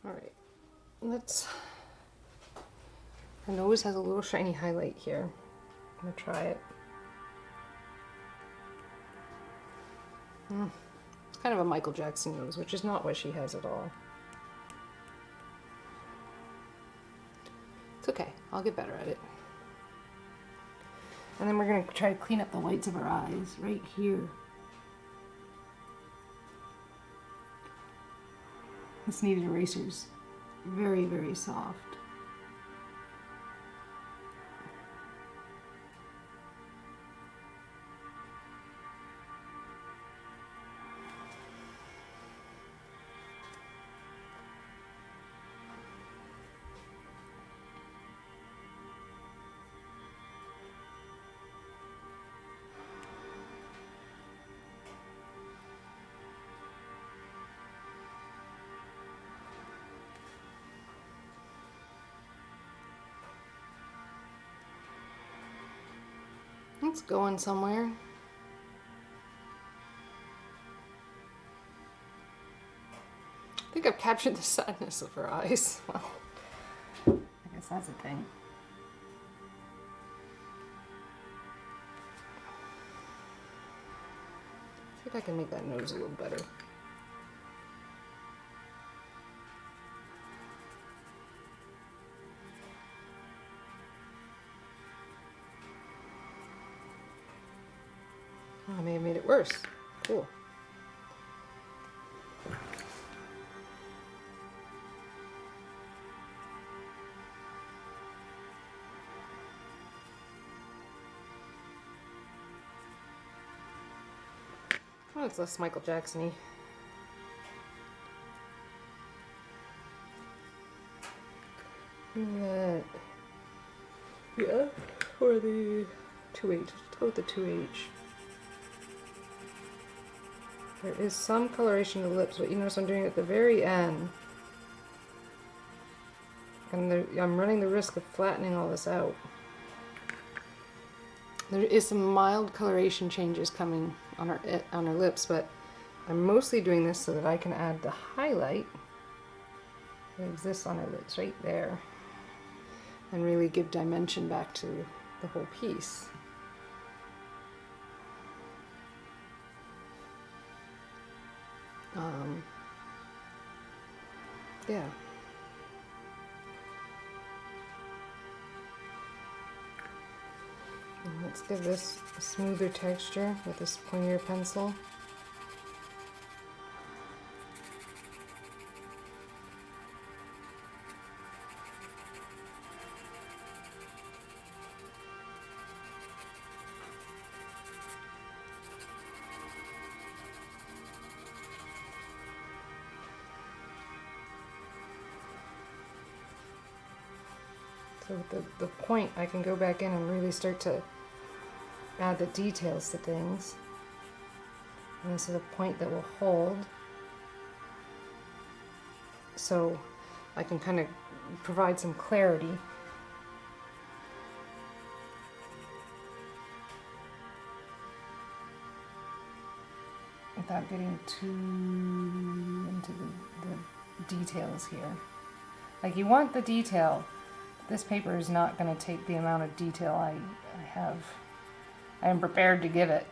Speaker 1: All right, let's, her nose has a little shiny highlight here. I'm gonna try it. It's kind of a Michael Jackson nose, which is not what she has at all. It's okay, I'll get better at it. And then we're gonna try to clean up the whites of her eyes right here. This needed erasers. Very, very soft. It's going somewhere. I think I've captured the sadness of her eyes. Well, I guess that's a thing. See if I can make that nose a little better. course. Cool. Oh, it's less Michael Jackson-y. Yeah, or the 2H. Let's go with the 2H. There is some coloration to the lips, but you notice I'm doing it at the very end. And I'm running the risk of flattening all this out. There is some mild coloration changes coming on our lips, but I'm mostly doing this so that I can add the highlight that exists on our lips right there and really give dimension back to the whole piece. Yeah. And let's give this a smoother texture with this pointier pencil. So with the point, I can go back in and really start to add the details to things. And this is a point that will hold. So I can kind of provide some clarity. Without getting too into the details here. Like, you want the detail. This paper is not going to take the amount of detail I am prepared to give it.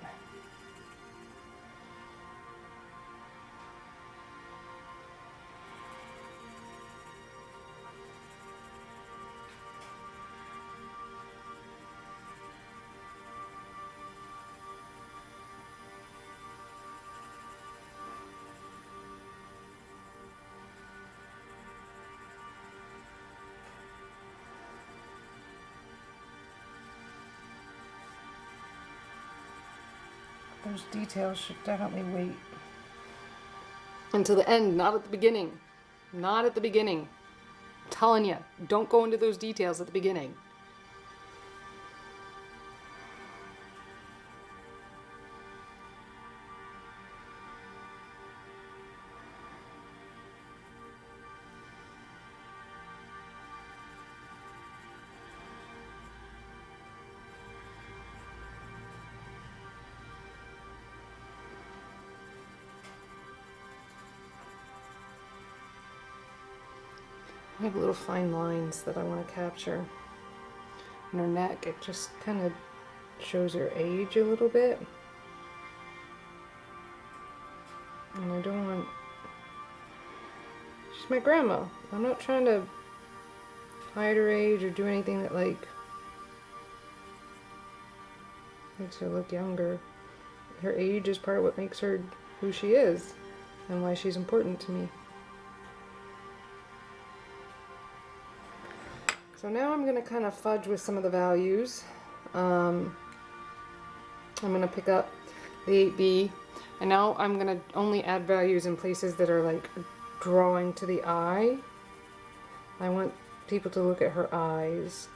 Speaker 1: Those details should definitely wait until the end, not at the beginning. Not at the beginning. I'm telling you, don't go into those details at the beginning. I have little fine lines that I want to capture. In her neck, it just kind of shows her age a little bit. And I don't want... She's my grandma. I'm not trying to hide her age or do anything that, like, makes her look younger. Her age is part of what makes her who she is and why she's important to me. So now I'm going to kind of fudge with some of the values. I'm going to pick up the 8B, and now I'm going to only add values in places that are like drawing to the eye. I want people to look at her eyes.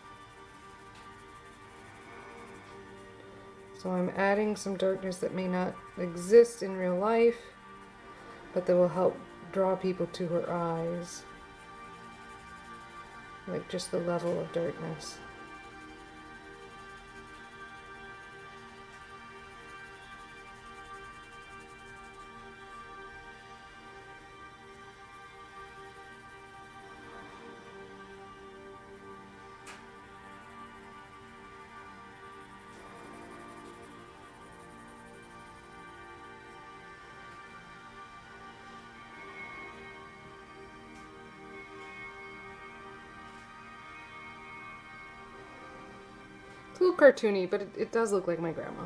Speaker 1: So I'm adding some darkness that may not exist in real life, but that will help draw people to her eyes. Like just the level of darkness. It's a little cartoony, but it does look like my grandma.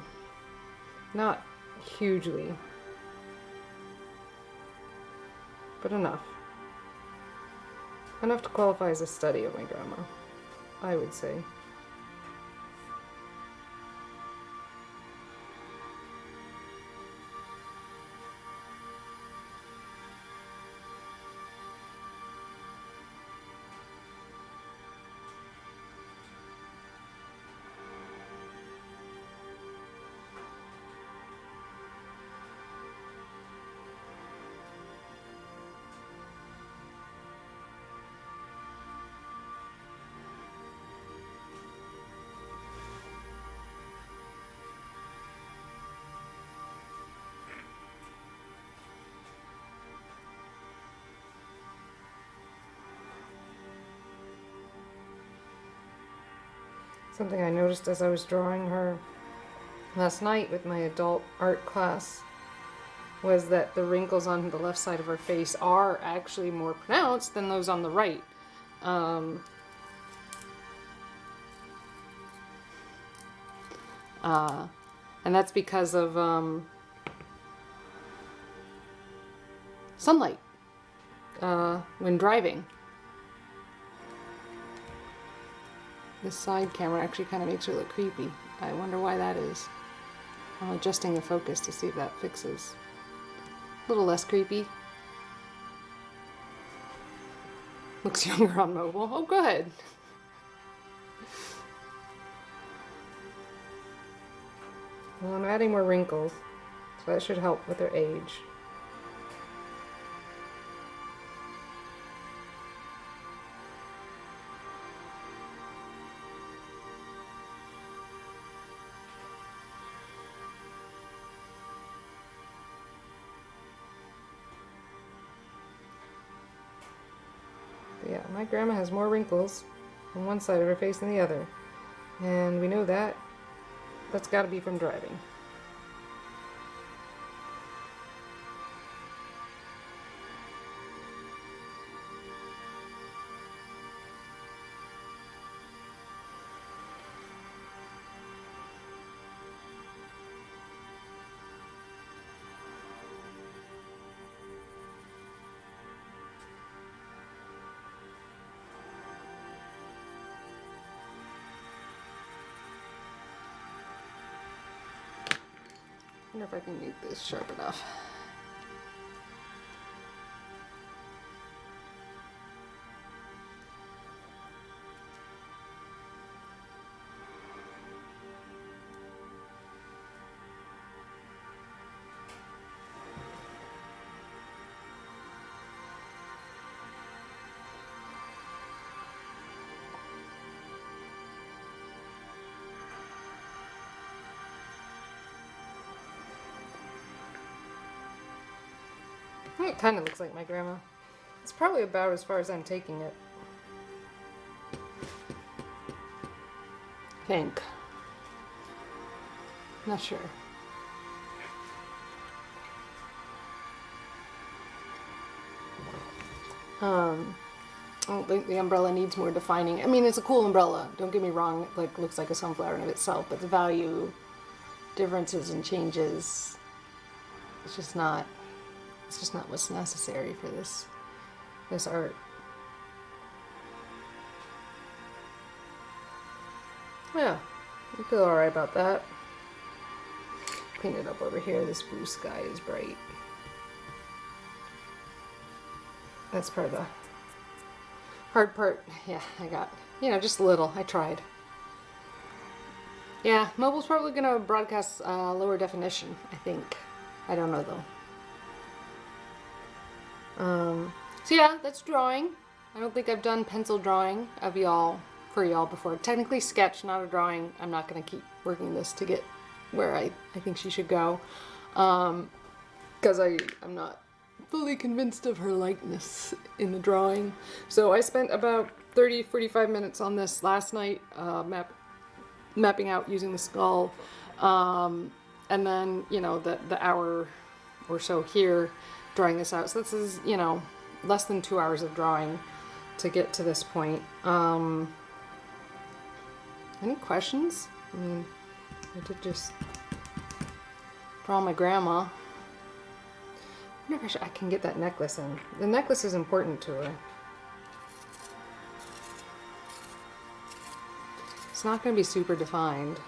Speaker 1: Not hugely. But enough. Enough to qualify as a study of my grandma, I would say. Something I noticed as I was drawing her last night with my adult art class was that the wrinkles on the left side of her face are actually more pronounced than those on the right. Um, and that's because of sunlight when driving. This side camera actually kind of makes her look creepy. I wonder why that is. I'm adjusting the focus to see if that fixes. A little less creepy. Looks younger on mobile. Oh, good. Well, I'm adding more wrinkles, so that should help with her age. But yeah, my grandma has more wrinkles on one side of her face than the other. And we know that. That's got to be from driving. I wonder if I can make this sharp enough. It kind of looks like my grandma. It's probably about as far as I'm taking it. I think. Not sure. I don't think the umbrella needs more defining. I mean, it's a cool umbrella. Don't get me wrong. It like looks like a sunflower in of itself, but the value differences and changes, it's just not what's necessary for this art. Yeah, I feel alright about that. Clean it up over here. This blue sky is bright. That's part of the hard part. Yeah, I got, just a little. I tried. Yeah, mobile's probably going to broadcast lower definition, I think. I don't know, though. So yeah, that's drawing. I don't think I've done pencil drawing of y'all for y'all before. Technically sketch, not a drawing. I'm not going to keep working this to get where I think she should go. Because I'm not fully convinced of her likeness in the drawing. So I spent about 30-45 minutes on this last night, mapping out using the skull. And then, the hour or so here drawing this out. So this is, less than 2 hours of drawing to get to this point. Any questions? I mean, I did just Draw my grandma. I wonder if I can get that necklace in. The necklace is important to her. It's not going to be super defined.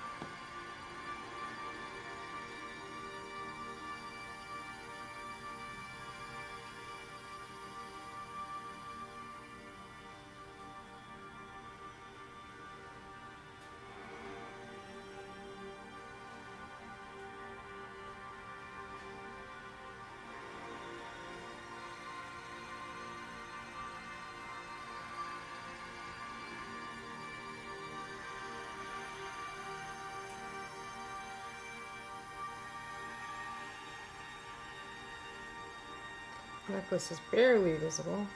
Speaker 1: Necklace is barely visible.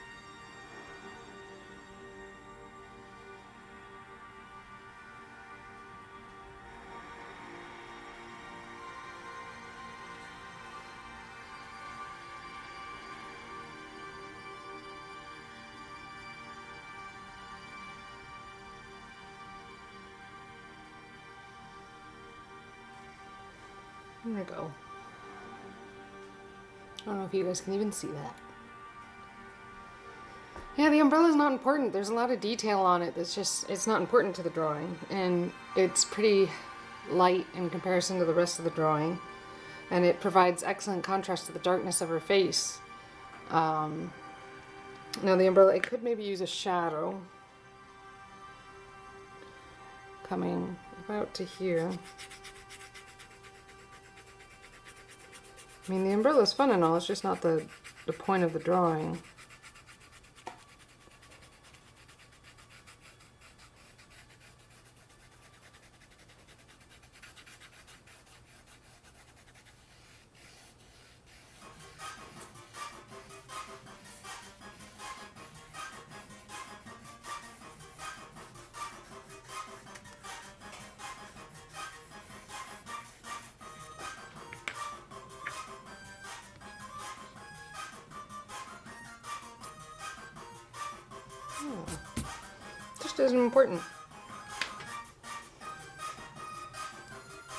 Speaker 1: There we go. I don't know if you guys can even see that. Yeah, the umbrella's not important. There's a lot of detail on it that's just, it's not important to the drawing. And it's pretty light in comparison to the rest of the drawing. And it provides excellent contrast to the darkness of her face. Now the umbrella, it could maybe use a shadow coming about to here. I mean, the umbrella's fun and all, it's just not the point of the drawing. Just isn't important.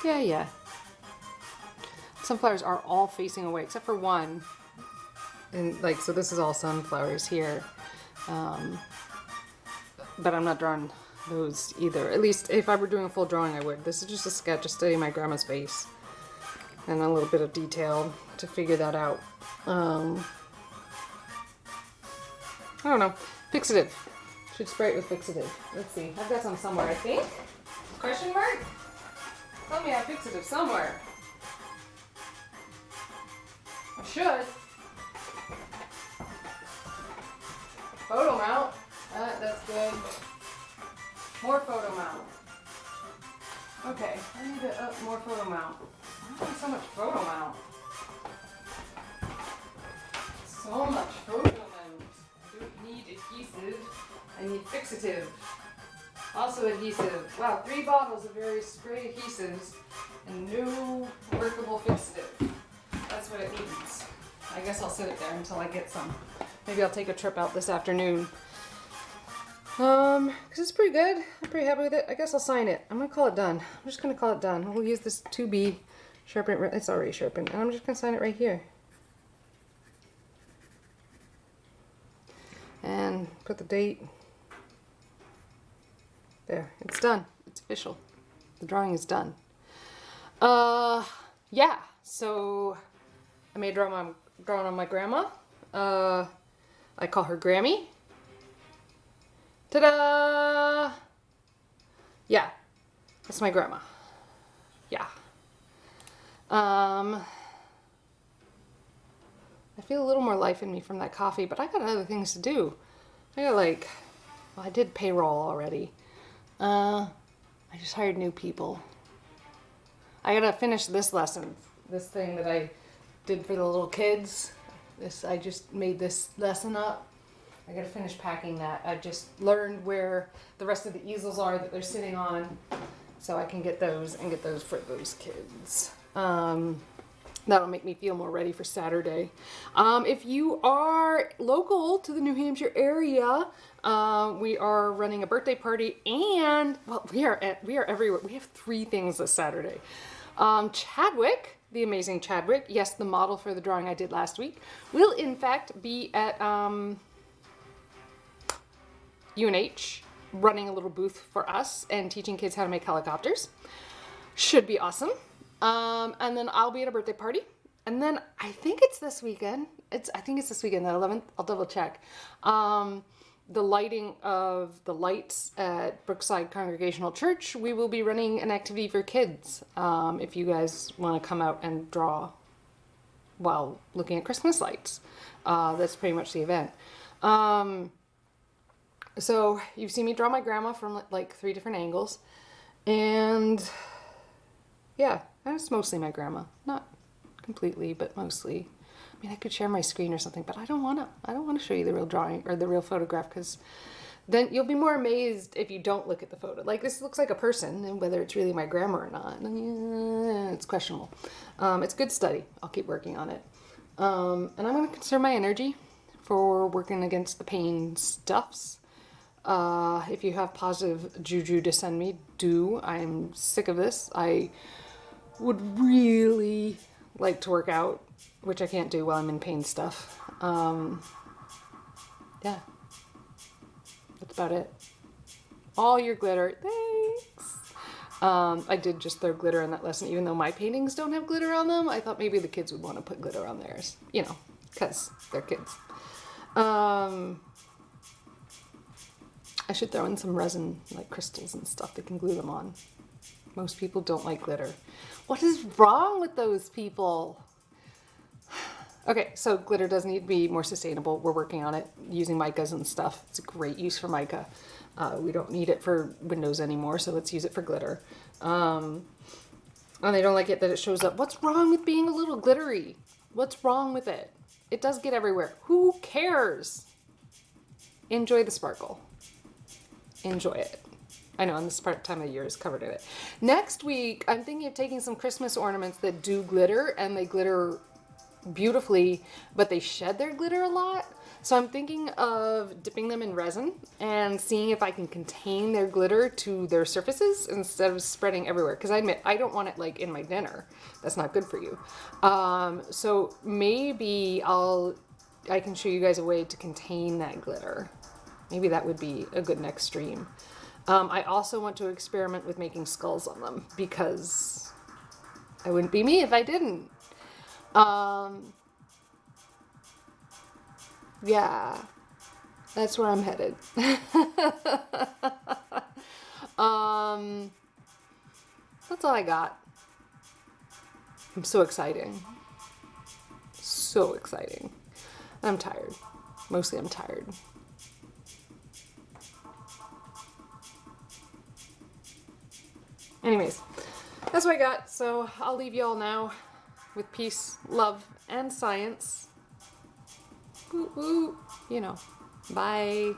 Speaker 1: Yeah. Sunflowers are all facing away except for one. And like, so this is all sunflowers here. But I'm not drawing those either. At least if I were doing a full drawing, I would. This is just a sketch to study my grandma's face. And a little bit of detail to figure that out. I don't know. Fixative. Should spray it with fixative. Let's see. I've got some somewhere, I think. Question mark? Tell me I have fixative somewhere. I should. Photo mount. That's good. More photo mount. Okay, I need more photo mount. I don't need so much photo mount. So much photo mount. I don't need adhesive. I need fixative. Also adhesive. Wow, 3 bottles of various spray adhesives and no workable fixative. That's what it needs. I guess I'll sit it there until I get some. Maybe I'll take a trip out this afternoon. Cause it's pretty good. I'm pretty happy with it. I guess I'll sign it. I'm gonna call it done. I'm just gonna call it done. We'll use this 2B sharpen. It's already sharpened, and I'm just gonna sign it right here. And put the date. There, it's done. It's official. The drawing is done. Yeah. So I made a drawing on my grandma. I call her Grammy. Ta-da! Yeah, that's my grandma. Yeah. I feel a little more life in me from that coffee, but I got other things to do. I got I did payroll already. I just hired new people. I gotta finish this lesson. This thing that I did for the little kids. I just made this lesson up. I gotta finish packing that. I just learned where the rest of the easels are that they're sitting on, so I can get those and get those for those kids. That'll make me feel more ready for Saturday. If you are local to the New Hampshire area, we are running a birthday party, and well, we are everywhere. We have 3 things this Saturday. Chadwick, the amazing Chadwick, yes, the model for the drawing I did last week, will in fact be at UNH running a little booth for us and teaching kids how to make helicopters. Should be awesome. And then I'll be at a birthday party. And then I think it's this weekend. I think it's this weekend, the 11th. I'll double check. The lighting of the lights at Brookside Congregational Church, we will be running an activity for kids. If you guys want to come out and draw while looking at Christmas lights. That's pretty much the event. So you've seen me draw my grandma from like 3 different angles. And yeah, that's mostly my grandma. Not completely, but mostly. I mean, I could share my screen or something, but I don't want to show you the real drawing or the real photograph, because then you'll be more amazed if you don't look at the photo. Like, this looks like a person, and whether it's really my grandma or not, it's questionable. It's good study. I'll keep working on it. And I'm going to conserve my energy for working against the pain stuffs. If you have positive juju to send me, do. I'm sick of this. I would really like to work out, which I can't do while I'm in pain stuff. Yeah. That's about it. All your glitter. Thanks. I did just throw glitter in that lesson, even though my paintings don't have glitter on them. I thought maybe the kids would want to put glitter on theirs, you know, because they're kids. I should throw in some resin, like crystals and stuff that can glue them on. Most people don't like glitter. What is wrong with those people? Okay, so glitter does need to be more sustainable. We're working on it using micas and stuff. It's a great use for mica. We don't need it for windows anymore, so let's use it for glitter. And I don't like it that it shows up. What's wrong with being a little glittery? What's wrong with it? It does get everywhere. Who cares? Enjoy the sparkle. Enjoy it. I know, and this time of year is covered in it. Next week, I'm thinking of taking some Christmas ornaments that do glitter, and they glitter beautifully, but they shed their glitter a lot. So I'm thinking of dipping them in resin and seeing if I can contain their glitter to their surfaces instead of spreading everywhere. Because I admit, I don't want it like in my dinner. That's not good for you. So maybe I can show you guys a way to contain that glitter. Maybe that would be a good next stream. I also want to experiment with making skulls on them, because it wouldn't be me if I didn't. Yeah, that's where I'm headed. That's all I got. I'm so exciting. So exciting. I'm tired. Mostly I'm tired. Anyways, that's what I got. So I'll leave you all now with peace, love, and science. Woo woo. You know. Bye.